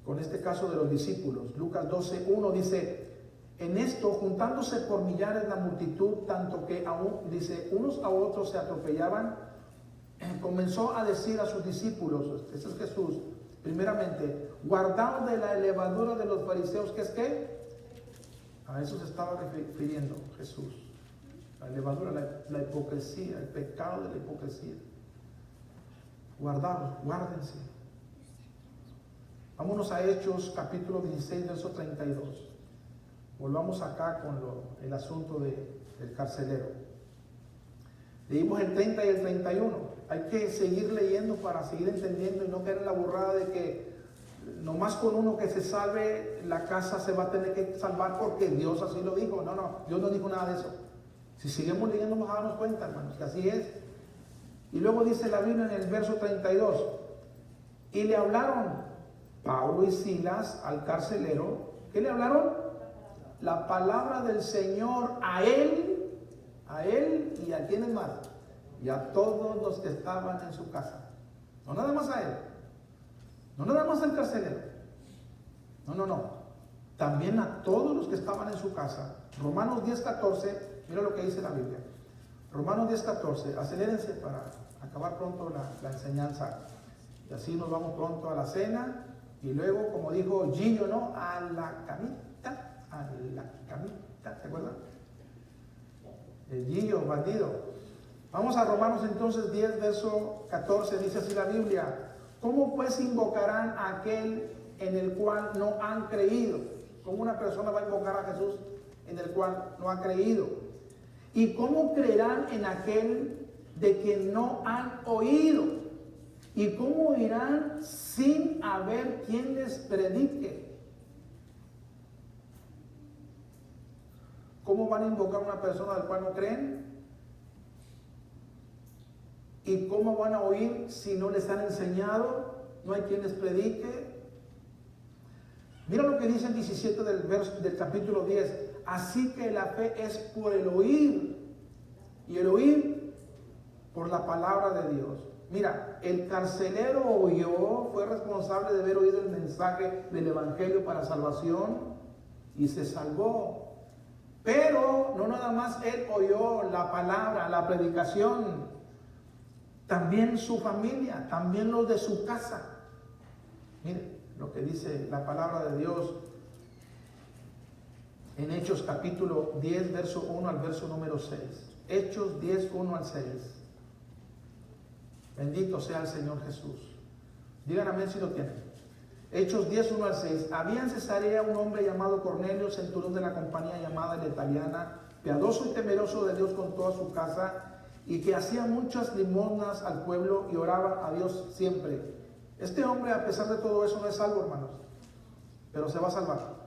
con este caso de los discípulos. Lucas 12:1 dice: en esto, juntándose por millares la multitud, tanto que aún, dice, unos a otros se atropellaban, comenzó a decir a sus discípulos, este es Jesús, primeramente: guardaos de la levadura de los fariseos, que es que a eso se estaba refiriendo Jesús. La levadura, la hipocresía, el pecado de la hipocresía. Guardaos, guárdense. Vámonos a Hechos capítulo 16, verso 32. Volvamos acá con el asunto del carcelero. Leímos el 30 y el 31. Hay que seguir leyendo para seguir entendiendo y no caer en la burrada de que nomás con uno que se salve, la casa se va a tener que salvar porque Dios así lo dijo. No, Dios no dijo nada de eso. Si seguimos leyendo vamos a darnos cuenta, hermanos, que así es. Y luego dice la Biblia en el verso 32: y le hablaron Pablo y Silas al carcelero. ¿Qué le hablaron? La palabra del Señor a él y a quienes más, y a todos los que estaban en su casa. No nada más a él, no nada más al carcelero, no, también a todos los que estaban en su casa. Romanos 10:14, mira lo que dice la Biblia. Romanos 10:14, acelérense para acabar pronto la enseñanza, y así nos vamos pronto a la cena, y luego, como dijo Gillo, ¿no? A la camita, ¿se acuerdan? El Gillo, bandido. Vamos a Romanos entonces 10, verso 14, dice así la Biblia: ¿cómo pues invocarán a aquel en el cual no han creído? ¿Cómo una persona va a invocar a Jesús en el cual no ha creído? ¿Y cómo creerán en aquel de quien no han oído? ¿Y cómo oirán sin haber quien les predique? ¿Cómo van a invocar a una persona del cual no creen? ¿Y cómo van a oír si no les han enseñado? ¿No hay quien les predique? Mira lo que dice el 17 del capítulo 10. Así que la fe es por el oír, y el oír por la palabra de Dios. Mira, el carcelero oyó, fue responsable de haber oído el mensaje del evangelio para salvación y se salvó. Pero no nada más él oyó la palabra, la predicación, también su familia, también los de su casa. Mire lo que dice la palabra de Dios en Hechos capítulo 10, verso 1 al verso número 6. Hechos 10, 1 al 6. Bendito sea el Señor Jesús. Digan amén si lo tienen. Hechos 10, 1 al 6. Había en Cesarea un hombre llamado Cornelio, centurión de la compañía llamada la italiana, piadoso y temeroso de Dios con toda su casa, y que hacía muchas limosnas al pueblo y oraba a Dios siempre. Este hombre, a pesar de todo eso, no es salvo, hermanos, pero se va a salvar.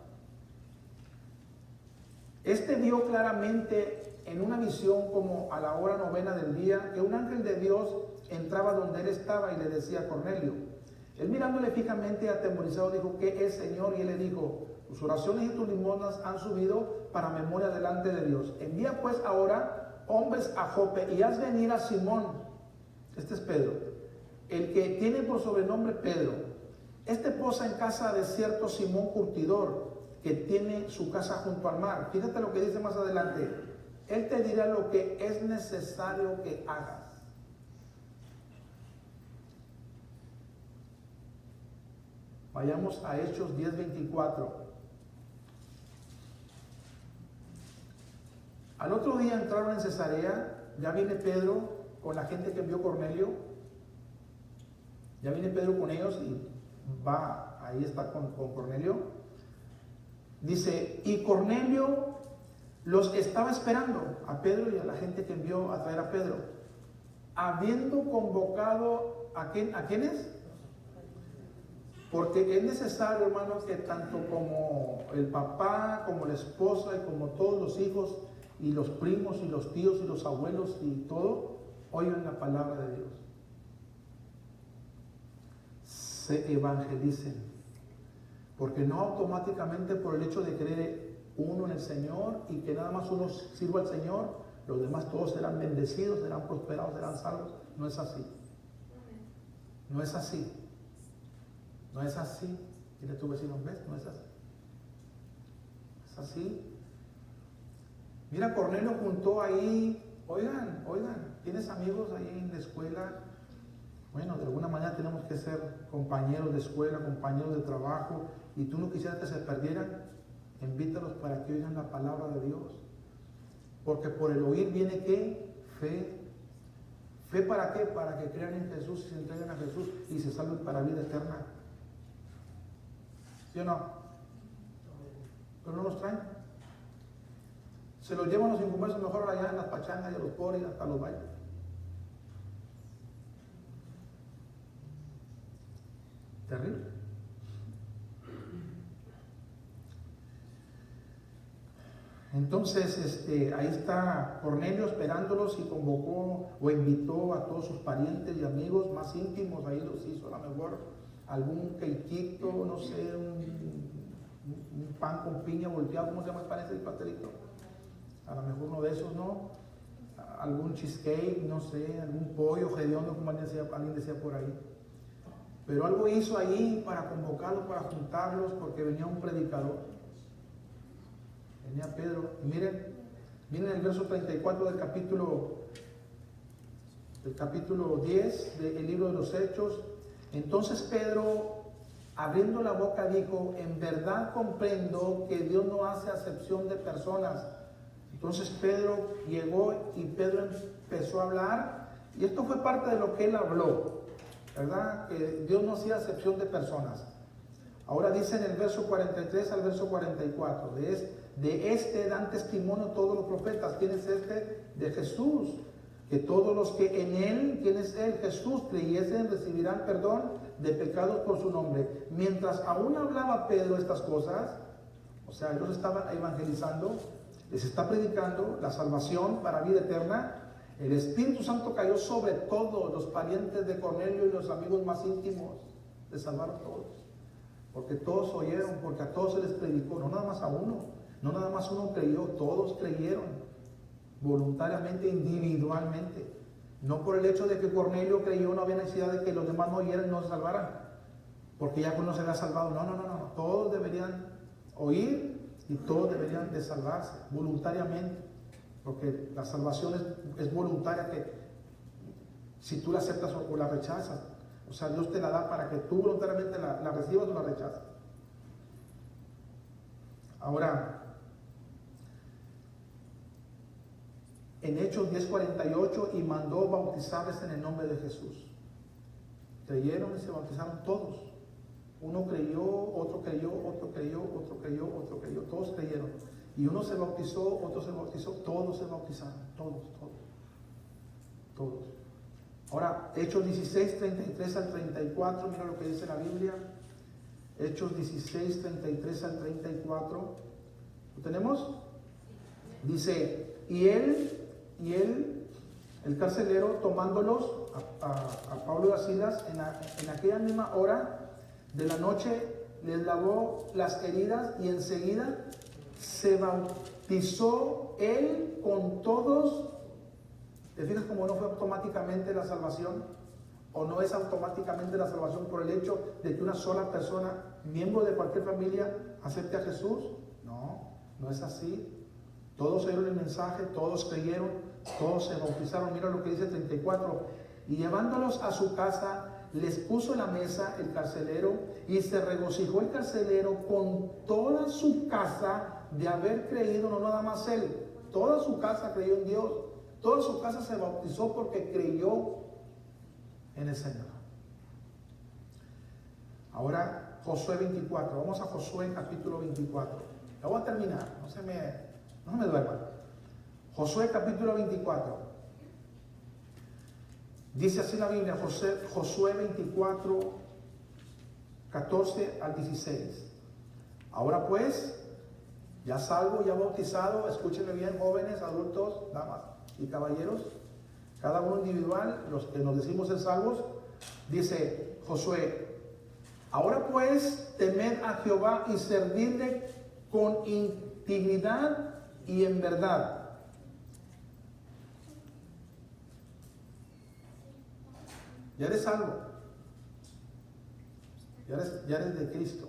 Este vio claramente en una visión, como a la hora novena del día, que un ángel de Dios entraba donde él estaba y le decía a Cornelio. Él, mirándole fijamente, atemorizado, dijo: ¿qué es, Señor? Y él le dijo: tus oraciones y tus limosnas han subido para memoria delante de Dios. Envía pues ahora hombres a Jope y haz venir a Simón. Este es Pedro, el que tiene por sobrenombre Pedro. Este posa en casa de cierto Simón curtidor, que tiene su casa junto al mar. Fíjate lo que dice más adelante: él te dirá lo que es necesario que hagas. Vayamos a Hechos 10:24. Al otro día entraron en Cesarea. Ya viene Pedro con la gente que envió Cornelio. Ya viene Pedro con ellos y va, ahí está con Cornelio. Dice, y Cornelio los estaba esperando, a Pedro y a la gente que envió a traer a Pedro, habiendo convocado ¿a quiénes? Porque es necesario, hermanos, que tanto como el papá, como la esposa y como todos los hijos y los primos y los tíos y los abuelos y todo, oigan la palabra de Dios. Se evangelicen. Porque no automáticamente por el hecho de creer uno en el Señor y que nada más uno sirva al Señor, los demás todos serán bendecidos, serán prosperados, serán salvos. No es así. No es así. No es así. Dile a tu vecino, ¿ves? No es así. Es así. Mira, Cornelio juntó ahí, oigan, ¿tienes amigos ahí en la escuela? Bueno, de alguna manera tenemos que ser compañeros de escuela, compañeros de trabajo, y tú no quisieras que se perdieran, invítalos para que oigan la palabra de Dios. Porque por el oír viene ¿qué? Fe. ¿Fe para qué? Para que crean en Jesús y se entreguen a Jesús y se salven para vida eterna. ¿Sí o no? Pero no los traen. Se los llevan los inconversos mejor allá en las pachangas y a los pobres hasta los bailes. Terrible. Entonces, ahí está Cornelio esperándolos y convocó o invitó a todos sus parientes y amigos más íntimos, ahí los hizo a lo mejor algún quequito, no sé, un pan con piña volteado, ¿cómo se llama el pan ese, el pastelito? A lo mejor uno de esos, ¿no? Algún cheesecake, no sé, algún pollo hediondo, como alguien decía por ahí. Pero algo hizo ahí para convocarlos, para juntarlos, porque venía un predicador. Venía Pedro. Y miren el verso 34 del capítulo 10 del libro de los Hechos. Entonces Pedro, abriendo la boca, dijo: en verdad comprendo que Dios no hace acepción de personas. Entonces Pedro llegó y Pedro empezó a hablar, y esto fue parte de lo que él habló, ¿verdad? Que Dios no hacía acepción de personas. Ahora dice en el verso 43 al verso 44, de este dan testimonio todos los profetas. ¿Quién es este? De Jesús. Que todos los que en él, ¿quién es él? Jesús, creyesen, recibirán perdón de pecados por su nombre. Mientras aún hablaba Pedro estas cosas, o sea, ellos estaban evangelizando, les está predicando la salvación para vida eterna, el Espíritu Santo cayó sobre todos los parientes de Cornelio y los amigos más íntimos. Les salvaron todos, porque todos oyeron, porque a todos se les predicó, no nada más a uno, no nada más uno creyó, todos creyeron voluntariamente, individualmente. No por el hecho de que Cornelio creyó, no había necesidad de que los demás no oyeran y no se salvaran, porque ya uno se había salvado. No, todos deberían oír y todos deberían de salvarse voluntariamente, porque la salvación es voluntaria, que si tú la aceptas o la rechazas, o sea, Dios te la da para que tú voluntariamente la recibas o la rechazas. Ahora, en Hechos 10:48, y mandó bautizarles en el nombre de Jesús. Creyeron y se bautizaron todos. Uno creyó, otro creyó, otro creyó, otro creyó, otro creyó. Todos creyeron. Y uno se bautizó, otro se bautizó, todos se bautizaron. Todos. Ahora, Hechos 16:33 al 34, mira lo que dice la Biblia. Hechos 16:33 al 34. ¿Lo tenemos? Dice: y él, el carcelero, tomándolos a Pablo y a Silas, en aquella misma hora de la noche, les lavó las heridas, y enseguida se bautizó él con todos. ¿Te fijas cómo no fue automáticamente la salvación? ¿O no es automáticamente la salvación por el hecho de que una sola persona, miembro de cualquier familia, acepte a Jesús? No es así. Todos oyeron el mensaje, todos creyeron, todos se bautizaron. Mira lo que dice 34. Y llevándolos a su casa, les puso la mesa el carcelero, y se regocijó el carcelero con toda su casa de haber creído, no nada más él. Toda su casa creyó en Dios. Toda su casa se bautizó porque creyó en el Señor. Ahora, Josué 24. Vamos a Josué capítulo 24. Ya voy a terminar, no me duerman. Josué capítulo 24. Dice así la Biblia, Josué 24, 14 al 16. Ahora pues, ya salvo, ya bautizado, escúchenme bien, jóvenes, adultos, damas y caballeros, cada uno individual, los que nos decimos ser salvos. Dice Josué: ahora pues, temed a Jehová y servidle con integridad y en verdad. Ya eres salvo, ya eres de Cristo.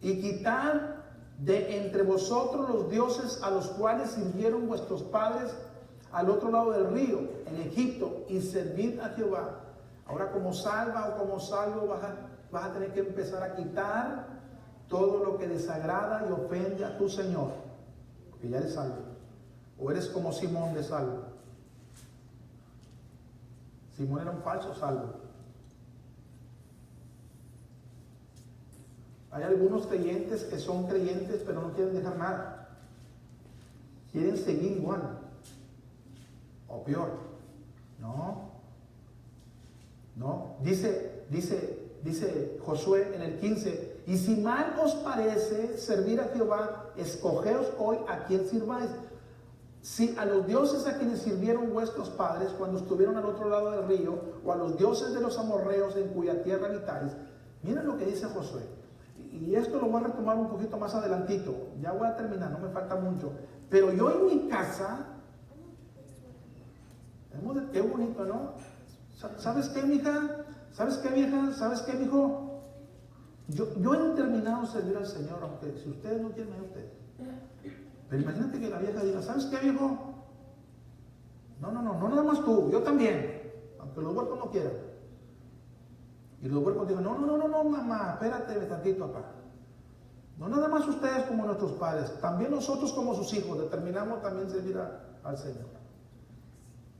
Y quitad de entre vosotros los dioses a los cuales sirvieron vuestros padres al otro lado del río, en Egipto, y servid a Jehová. Ahora, como salva o como salvo, vas a tener que empezar a quitar todo lo que desagrada y ofende a tu Señor, porque ya eres salvo. O eres como Simón de salvo. Simón era un falso salvo. Hay algunos creyentes que son creyentes pero no quieren dejar nada. Quieren seguir igual. O peor. No. Dice Josué en el 15: y si mal os parece servir a Jehová, escogeos hoy a quién sirváis. si a los dioses a quienes sirvieron vuestros padres cuando estuvieron al otro lado del río, o a los dioses de los amorreos en cuya tierra habitáis, miren lo que dice Josué. Y esto lo voy a retomar un poquito más adelantito. Ya voy a terminar, no me falta mucho. Pero yo en mi casa, qué bonito, ¿no? ¿Sabes qué, mija? ¿Sabes qué, vieja? ¿Sabes qué, mijo? Yo he determinado servir al Señor, aunque si ustedes no quieren, ustedes. Pero imagínate que la vieja diga, ¿sabes qué, viejo? No nada más tú, yo también, aunque los huercos no quieran. Y los huercos digan, no, mamá, espérate tantito, papá. No nada más ustedes como nuestros padres, también nosotros como sus hijos determinamos también servir al Señor.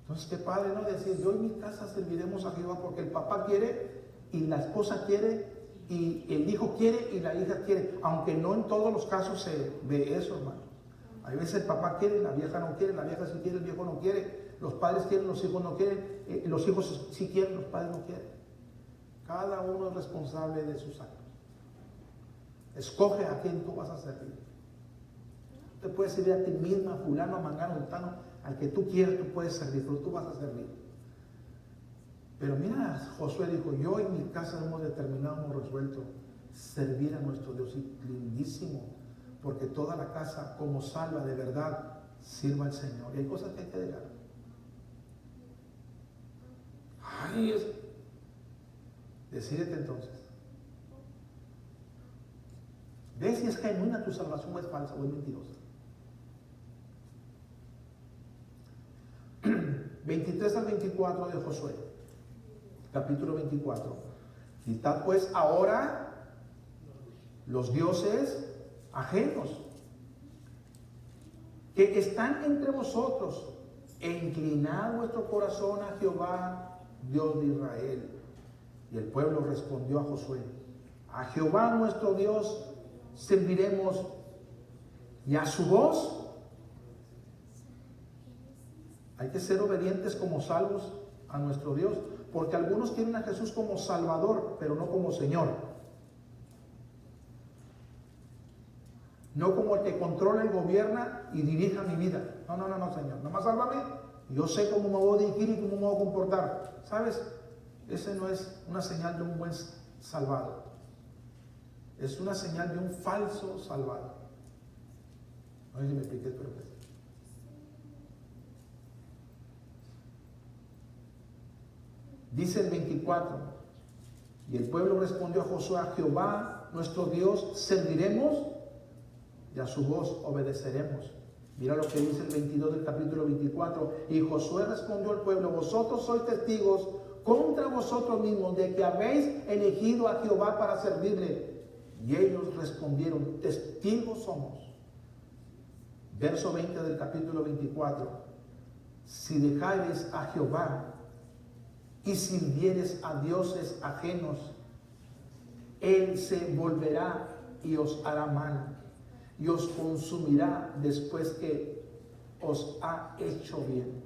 Entonces, qué padre, ¿no? Decir, yo en mi casa serviremos a Jehová porque el papá quiere y la esposa quiere y el hijo quiere y la hija quiere, aunque no en todos los casos se ve eso, hermano. Hay veces el papá quiere, la vieja no quiere, la vieja sí quiere, el viejo no quiere, los padres quieren, los hijos no quieren, los hijos sí quieren, los padres no quieren. Cada uno es responsable de sus actos. Escoge a quién tú vas a servir. Te puedes servir a ti misma, fulano, mangano, butano, al que tú quieras tú puedes servir, pero tú vas a servir. Pero mira, Josué dijo, yo en mi casa hemos determinado, hemos resuelto servir a nuestro Dios. Y lindísimo, porque toda la casa como salva de verdad sirva al Señor. Y hay cosas que hay que dejar. Decídete entonces. Ve si es genuina tu salvación o es falsa o es mentirosa. 23 al 24 de Josué, capítulo 24. Quitad pues ahora los dioses ajenos que están entre vosotros e inclinad vuestro corazón a Jehová, Dios de Israel. Y el pueblo respondió a Josué, a Jehová nuestro Dios serviremos y a su voz. Hay que ser obedientes como salvos a nuestro Dios, porque algunos quieren a Jesús como Salvador, pero no como Señor. No como el que controla y gobierna y dirija mi vida. No, Señor. Nada más sálvame. Yo sé cómo me voy a dirigir y cómo me voy a comportar. ¿Sabes? Ese no es una señal de un buen salvado. Es una señal de un falso salvado. No sé si me expliqué, pero pues. Dice el 24, y el pueblo respondió a Josué, a Jehová nuestro Dios serviremos y a su voz obedeceremos. Mira lo que dice el 22 del capítulo 24. Y Josué respondió al pueblo, vosotros sois testigos contra vosotros mismos de que habéis elegido a Jehová para servirle. Y ellos respondieron, testigos somos. Verso 20 del capítulo 24. Si dejareis a Jehová y sirvieres a dioses ajenos, Él se volverá y os hará mal, y os consumirá después que os ha hecho bien.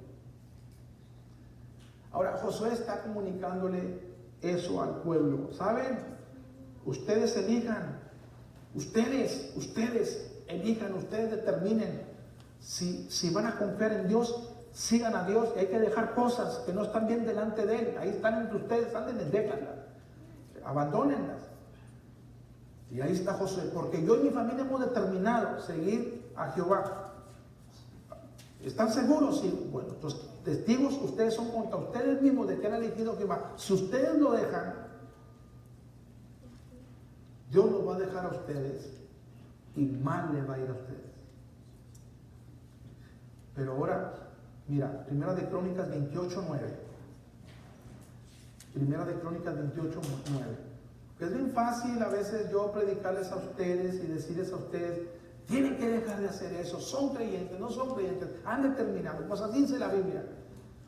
Ahora, Josué está comunicándole eso al pueblo. ¿Saben? Ustedes elijan, ustedes elijan, ustedes determinen si van a confiar en Dios. Sigan a Dios y hay que dejar cosas que no están bien delante de Él. Ahí están entre ustedes, anden, déjenlas, abandónenlas. Y ahí está Josué, porque yo y mi familia hemos determinado seguir a Jehová. ¿Están seguros? Sí. Bueno, entonces testigos ustedes son contra ustedes mismos de que han elegido a Jehová. Si ustedes lo dejan, Dios los va a dejar a ustedes y mal les va a ir a ustedes. Pero ahora, mira, Primera de Crónicas 28:9. Primera de Crónicas 28:9. Es bien fácil a veces yo predicarles a ustedes y decirles a ustedes, tienen que dejar de hacer eso, son creyentes, no son creyentes, han determinado, pues así dice la Biblia.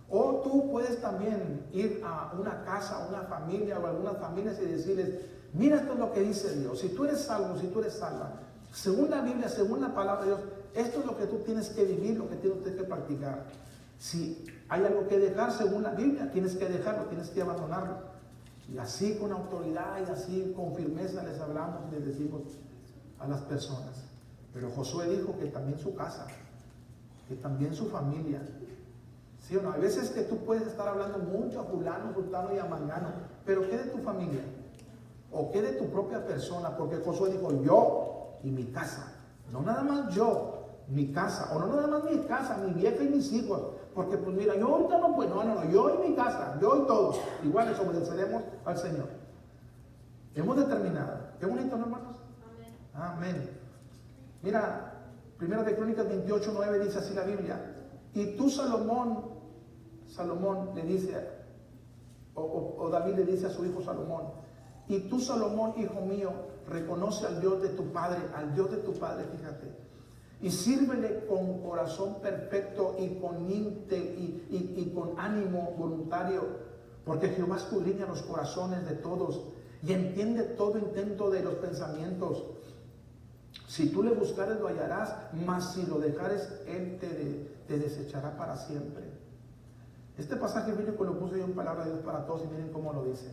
O tú puedes también ir a una casa, a una familia o a algunas familias y decirles, mira, esto es lo que dice Dios, si tú eres salvo, si tú eres salva, según la Biblia, según la palabra de Dios, esto es lo que tú tienes que vivir, lo que tienes que practicar. Si hay algo que dejar según la Biblia, tienes que dejarlo, tienes que abandonarlo. Y así con autoridad y así con firmeza les hablamos y les decimos a las personas. Pero Josué dijo que también su casa. y también su familia. ¿Sí o no? Hay veces que tú puedes estar hablando mucho a fulano, sultano y a mangano, pero ¿qué de tu familia? ¿O qué de tu propia persona? Porque Josué dijo, yo y mi casa. No nada más yo, mi casa. O no nada más mi casa, mi vieja y mis hijos. Porque pues mira, yo ahorita no puedo. No, yo y mi casa, yo y todos. Igual les obedeceremos al Señor. Hemos determinado. Qué bonito, ¿no, hermanos? Amén. Amén. Mira, Primera de Crónicas 28:9 dice así la Biblia. Y tú, Salomón le dice, o David le dice a su hijo Salomón, y tú, Salomón, hijo mío, reconoce al Dios de tu padre, fíjate, y sírvele con corazón perfecto y con ánimo voluntario, porque Jehová escudriña los corazones de todos y entiende todo intento de los pensamientos. Si tú le buscares, lo hallarás, mas si lo dejares, él te desechará para siempre. Este pasaje bíblico lo puse yo en palabra de Dios para todos y miren cómo lo dice.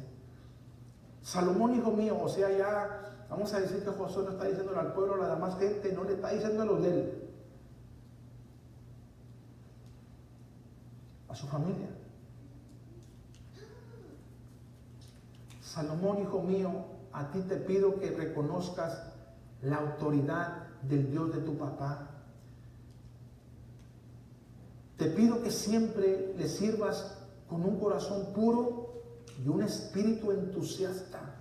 Salomón, hijo mío, o sea, ya vamos a decir que Josué no está diciéndole al pueblo, a la demás gente, no le está diciendo a los de él, a su familia. Salomón, hijo mío, a ti te pido que reconozcas la autoridad del Dios de tu papá. Te pido que siempre le sirvas con un corazón puro y un espíritu entusiasta.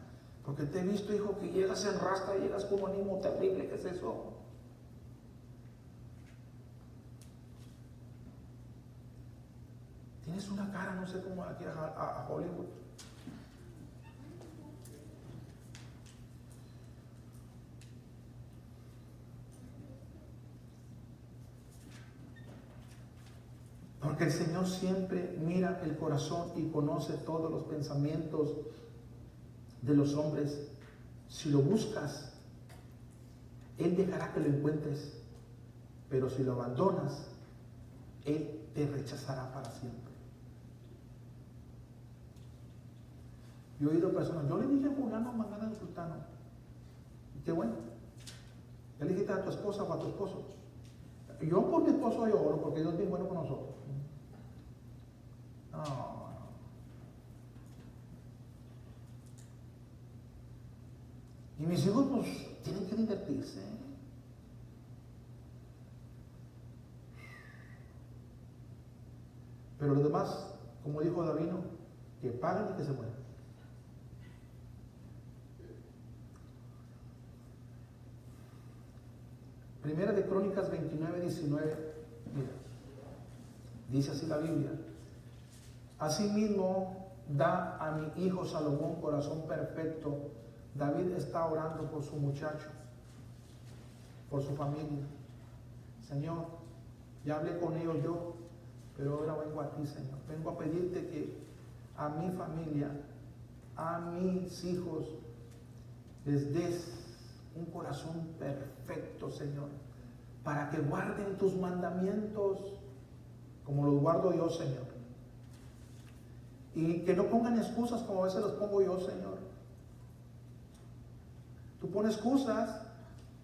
Porque te he visto, hijo, que llegas en rastra y llegas con un ánimo terrible. ¿Qué es eso? Tienes una cara, no sé cómo aquí a Hollywood. Porque el Señor siempre mira el corazón y conoce todos los pensamientos de los hombres. Si lo buscas, Él dejará que lo encuentres. Pero si lo abandonas, Él te rechazará para siempre. Yo he oído personas, yo le dije a fulano, mañana a sultano. Qué bueno. ¿Ya le dijiste a tu esposa o a tu esposo? Yo por mi esposo yo oro, porque Dios es bien bueno con nosotros. No. Y mis hijos pues tienen que divertirse. Pero los demás, como dijo Davino, que paguen y que se mueran. Primera de Crónicas 29:19, mira, dice así la Biblia. Asimismo, da a mi hijo Salomón corazón perfecto. David está orando por su muchacho, por su familia. Señor, ya hablé con ellos yo, pero ahora vengo a ti, Señor. Vengo a pedirte que a mi familia, a mis hijos, les des un corazón perfecto, Señor, para que guarden tus mandamientos como los guardo yo, Señor. Y que no pongan excusas como a veces los pongo yo, Señor. Tú pones excusas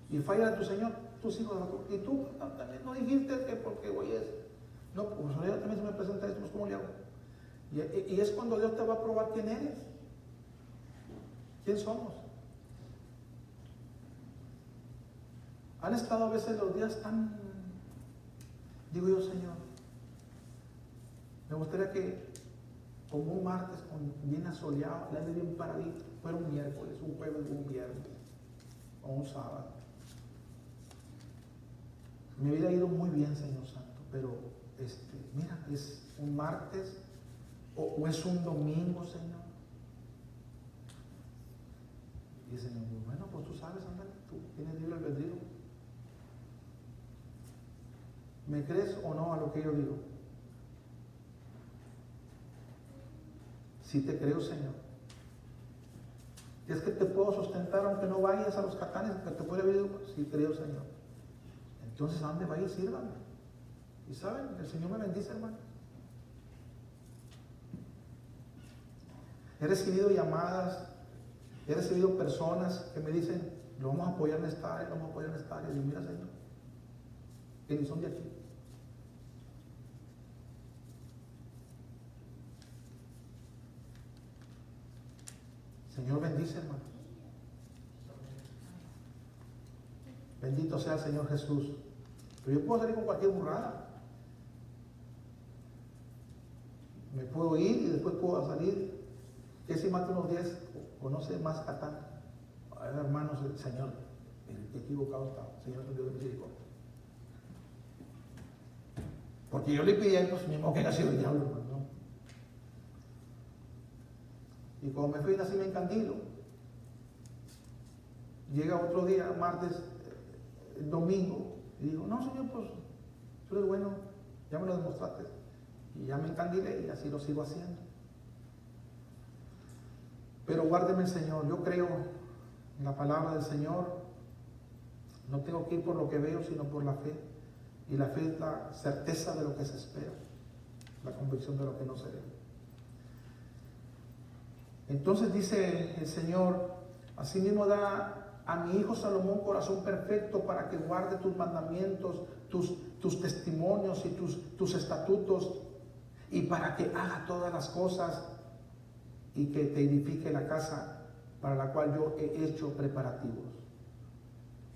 y falla a tu Señor, tus hijos. Y tú también no dijiste que porque hoy es. No, pues yo también se me presenta esto, pues ¿cómo le hago? Y es cuando Dios te va a probar quién eres. ¿Quién somos? Han estado a veces los días tan... Digo yo, Señor, me gustaría que como un martes bien asoleado, le ande bien paradito, fuera un miércoles, un jueves, un viernes o un sábado. Me hubiera ido muy bien, Señor Santo, pero mira, es un martes o es un domingo, Señor. Y el Señor, bueno, pues tú sabes, ándale, tú tienes libre albedrío. ¿Me crees o no a lo que yo digo? Sí te creo, Señor. Y es que te puedo sustentar aunque no vayas a los catanes, que te puede ver. Sí creo, Señor. Entonces, ¿a dónde vayas? Sírvame. Y saben, el Señor me bendice, hermano. He recibido llamadas, he recibido personas que me dicen, lo vamos a apoyar en esta área, lo vamos a apoyar en esta área. Y mira, Señor, que ni son de aquí. Señor bendice, hermano. Bendito sea el Señor Jesús. Pero yo puedo salir con cualquier burrada. Me puedo ir y después puedo salir. Que si mate unos 10 o no sé más catán. Hermanos, el Señor, el equivocado estaba. Señor, Dios de misericordia. Porque yo le pedí a él, pues mismo que haya sido el diablo, hermano. Y cuando me fui, así me encandilo. Llega otro día, martes, el domingo, y digo, no, Señor, pues tú eres bueno, ya me lo demostraste. Y ya me encandilé y así lo sigo haciendo. Pero guárdeme el Señor, yo creo en la palabra del Señor. No tengo que ir por lo que veo, sino por la fe. Y la fe es la certeza de lo que se espera, la convicción de lo que no se ve. Entonces dice el Señor, asimismo da a mi hijo Salomón corazón perfecto para que guarde tus mandamientos, tus testimonios y tus estatutos, y para que haga todas las cosas y que te edifique la casa para la cual yo he hecho preparativos.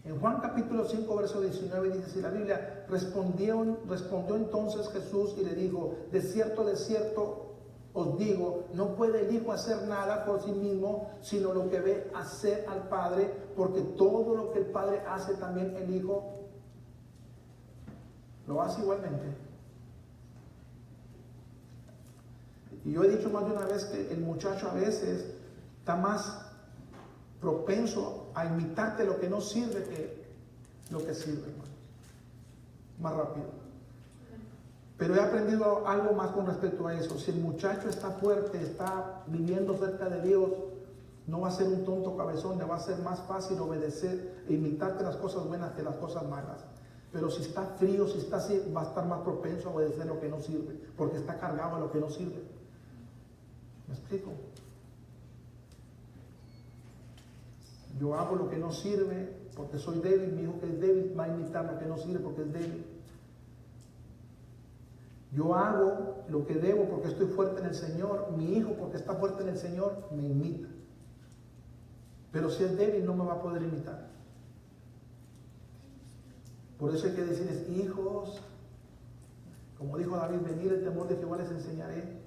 En Juan capítulo 5, verso 19 dice así la Biblia, respondió entonces Jesús y le dijo, de cierto os digo, no puede el Hijo hacer nada por sí mismo, sino lo que ve hacer al Padre, porque todo lo que el Padre hace también el Hijo lo hace igualmente. Y yo he dicho más de una vez que el muchacho a veces está más propenso a imitarte lo que no sirve que lo que sirve, hermano. Más rápido. Pero he aprendido algo más con respecto a eso. Si el muchacho está fuerte, está viviendo cerca de Dios, no va a ser un tonto cabezón, le va a ser más fácil obedecer e imitarte las cosas buenas que las cosas malas. Pero si está frío, si está así, va a estar más propenso a obedecer lo que no sirve, porque está cargado a lo que no sirve. ¿Me explico? Yo hago lo que no sirve porque soy débil. Mi hijo que es débil va a imitar lo que no sirve porque es débil. Yo hago lo que debo porque estoy fuerte en el Señor. Mi hijo, porque está fuerte en el Señor, me imita. Pero si es débil, no me va a poder imitar. Por eso hay que decirles, hijos, como dijo David, venid el temor de Jehová les enseñaré.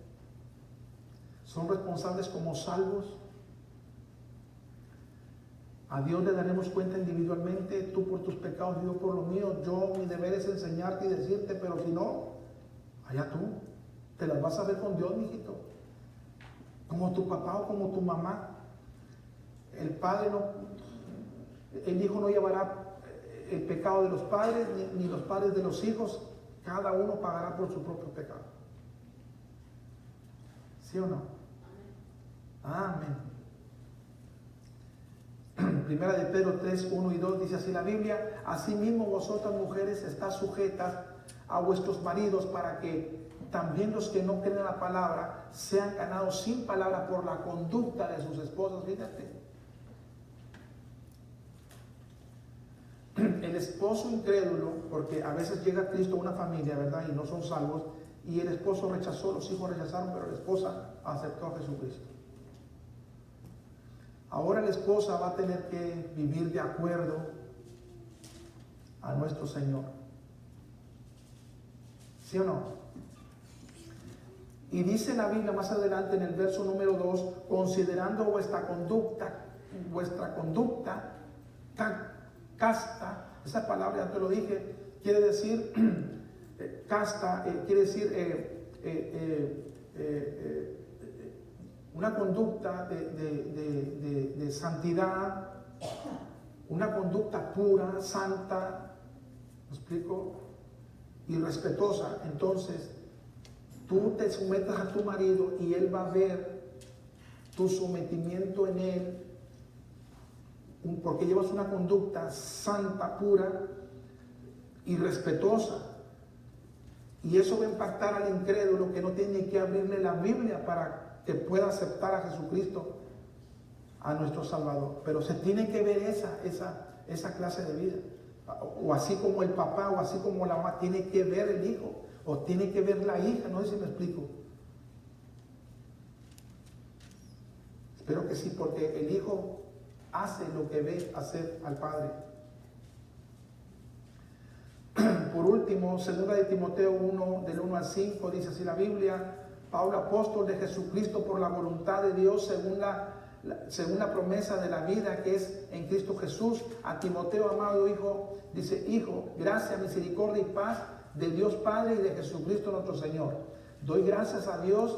Son responsables como salvos. A Dios le daremos cuenta individualmente, tú por tus pecados, yo por los míos. Yo, mi deber es enseñarte y decirte, pero si no, allá tú, te las vas a ver con Dios, mijito. Como tu papá o como tu mamá. El padre no, el hijo no llevará el pecado de los padres, ni los padres de los hijos. Cada uno pagará por su propio pecado. ¿Sí o no? Amén. Primera de Pedro 3, 1 y 2 dice así la Biblia, asimismo vosotras mujeres estáis sujetas a vuestros maridos para que también los que no creen la palabra sean ganados sin palabra por la conducta de sus esposas. Fíjate. El esposo incrédulo, porque a veces llega Cristo a una familia, ¿verdad? Y no son salvos, y el esposo rechazó, los hijos rechazaron, pero la esposa aceptó a Jesucristo. Ahora la esposa va a tener que vivir de acuerdo a nuestro Señor. ¿Sí o no? Y dice la Biblia más adelante en el verso número 2, considerando vuestra conducta casta, esa palabra ya te lo dije, quiere decir casta, quiere decir una conducta de santidad, una conducta pura, santa, ¿me explico? Y respetuosa. Entonces, tú te sometas a tu marido y él va a ver tu sometimiento en él, porque llevas una conducta santa, pura y respetuosa. Y eso va a impactar al incrédulo que no tiene que abrirle la Biblia para que pueda aceptar a Jesucristo, a nuestro Salvador. Pero se tiene que ver esa clase de vida. O así como el papá, o así como la mamá, tiene que ver el hijo, o tiene que ver la hija. No sé si me explico. Espero que sí, porque el Hijo hace lo que ve hacer al Padre. Por último, 2 de Timoteo 1, del 1 al 5, dice así la Biblia: Pablo, apóstol de Jesucristo por la voluntad de Dios, según la promesa de la vida que es en Cristo Jesús, a Timoteo, amado hijo, dice: Hijo, gracia, misericordia y paz de Dios Padre y de Jesucristo nuestro Señor. Doy gracias a Dios,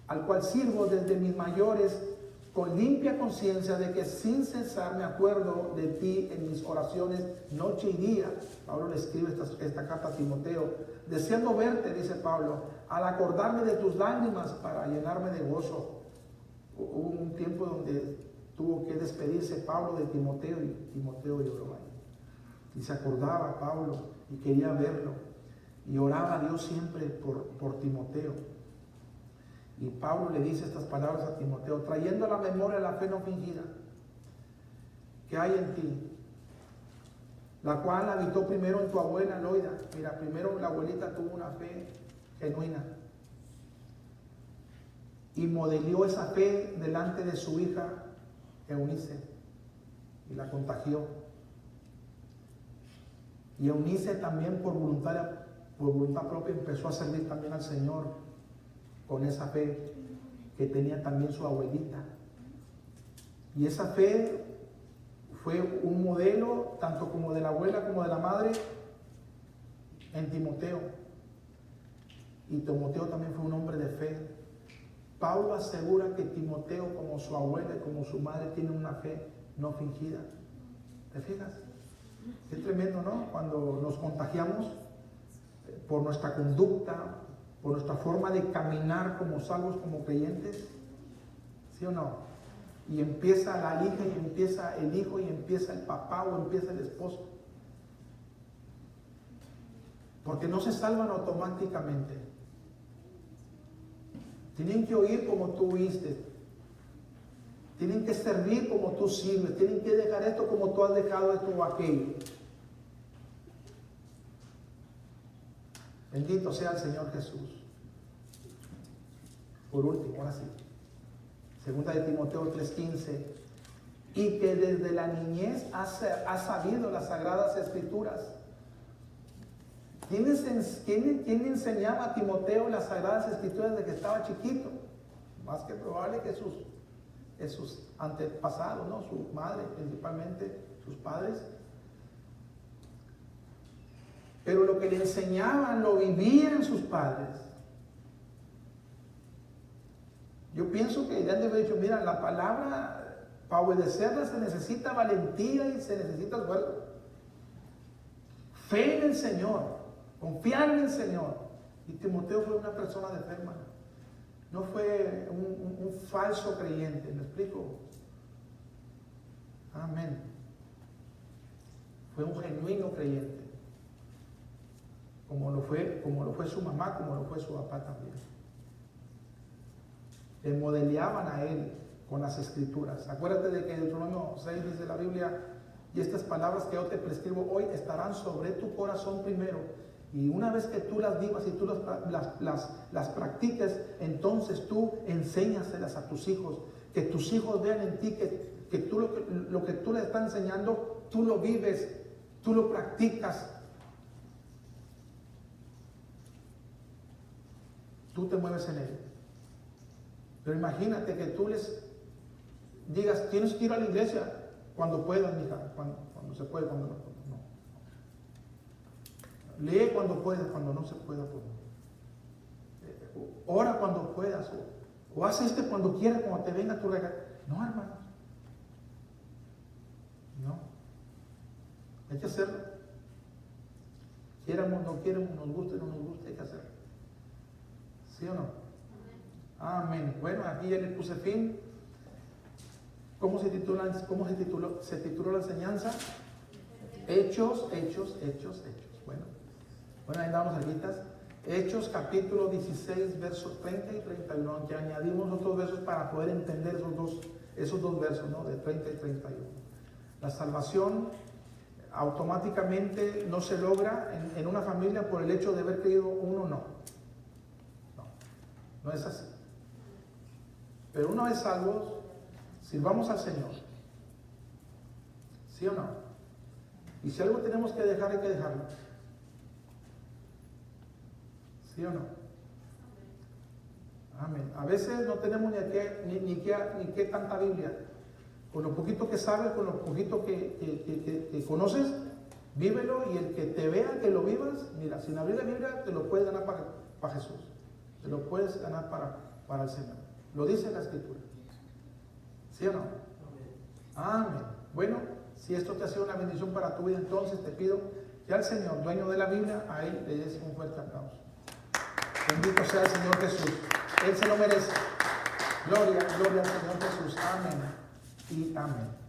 al cual sirvo desde mis mayores, con limpia conciencia de que sin cesar me acuerdo de ti en mis oraciones noche y día. Pablo le escribe esta carta a Timoteo, deseando verte, dice Pablo, al acordarme de tus lágrimas para llenarme de gozo. Hubo un tiempo donde tuvo que despedirse Pablo de Timoteo y Timoteo lloró ahí. Y se acordaba Pablo y quería verlo. Y oraba a Dios siempre por Timoteo. Y Pablo le dice estas palabras a Timoteo, trayendo a la memoria la fe no fingida que hay en ti, la cual habitó primero en tu abuela Loida. Mira, primero la abuelita tuvo una fe genuina y modelió esa fe delante de su hija Eunice y la contagió. Y Eunice también por voluntad propia empezó a servir también al Señor con esa fe que tenía también su abuelita. Y esa fe fue un modelo tanto como de la abuela como de la madre en Timoteo. Y Timoteo también fue un hombre de fe. Pablo asegura que Timoteo, como su abuela y como su madre, tiene una fe no fingida. ¿Te fijas? Qué tremendo, ¿no? Cuando nos contagiamos por nuestra conducta, por nuestra forma de caminar como salvos, como creyentes, ¿sí o no? Y empieza la hija, y empieza el hijo, y empieza el papá, o empieza el esposo. Porque no se salvan automáticamente. Tienen que oír como tú oíste. Tienen que servir como tú sirves. Tienen que dejar esto como tú has dejado esto o aquello. Bendito sea el Señor Jesús. Por último, ahora sí. 2 de Timoteo 3:15. Y que desde la niñez ha sabido las sagradas escrituras. ¿Quién enseñaba a Timoteo las sagradas escrituras desde que estaba chiquito? Más que probable que sus antepasados, ¿no? Su madre, principalmente sus padres. Pero lo que le enseñaban lo vivían sus padres. Yo pienso que ya debe haber dicho, mira, la palabra, para obedecerla se necesita valentía y se necesita esfuerzo. Fe en el Señor, confiar en el Señor. Y Timoteo fue una persona de fe, hermano. No fue un falso creyente, ¿me explico? Amén. Fue un genuino creyente. Como lo fue su mamá, como lo fue su papá también. Le modeleaban a él con las escrituras. Acuérdate de que en Deuteronomio 6 dice la Biblia: y estas palabras que yo te prescribo hoy estarán sobre tu corazón primero. Y una vez que tú las vivas y tú las practiques, entonces tú enséñaselas a tus hijos. Que tus hijos vean en ti que tú lo que tú les estás enseñando, tú lo vives, tú lo practicas. Tú te mueves en él. Pero imagínate que tú les digas, tienes que ir a la iglesia cuando puedas, mija, cuando se puede, cuando no. Lee cuando puedas, cuando no se pueda. Ora cuando puedas, o haz cuando quieras, cuando te venga tu regalo. No, hermanos. No. Hay que hacerlo. Quieramos, no quieramos, nos guste, no nos guste, hay que hacerlo. ¿Sí o no? Amén. Bueno, aquí ya le puse fin. ¿Cómo se tituló la enseñanza? Hechos. Bueno, ahí damos arritas. Hechos capítulo 16, versos 30 y 31. Aunque añadimos otros versos para poder entender esos dos versos, ¿no? De 30 y 31. La salvación automáticamente no se logra en una familia por el hecho de haber creído uno, no es así. Pero una vez salvos, Sirvamos al Señor. ¿Sí o no? Y si algo tenemos que dejar, hay que dejarlo. ¿Sí o no? Amén. A veces no tenemos ni qué tanta Biblia. Con lo poquito que sabes, con lo poquito que conoces, vívelo, y el que te vea que lo vivas, mira, sin abrir la Biblia te lo puedes ganar para Jesús. Te lo puedes ganar para el Señor. Lo dice la Escritura. ¿Sí o no? Amén. Bueno, si esto te ha sido una bendición para tu vida, entonces te pido que al Señor, dueño de la Biblia, a Él le des un fuerte aplauso. Bendito sea el Señor Jesús. Él se lo merece. Gloria, gloria al Señor Jesús. Amén y amén.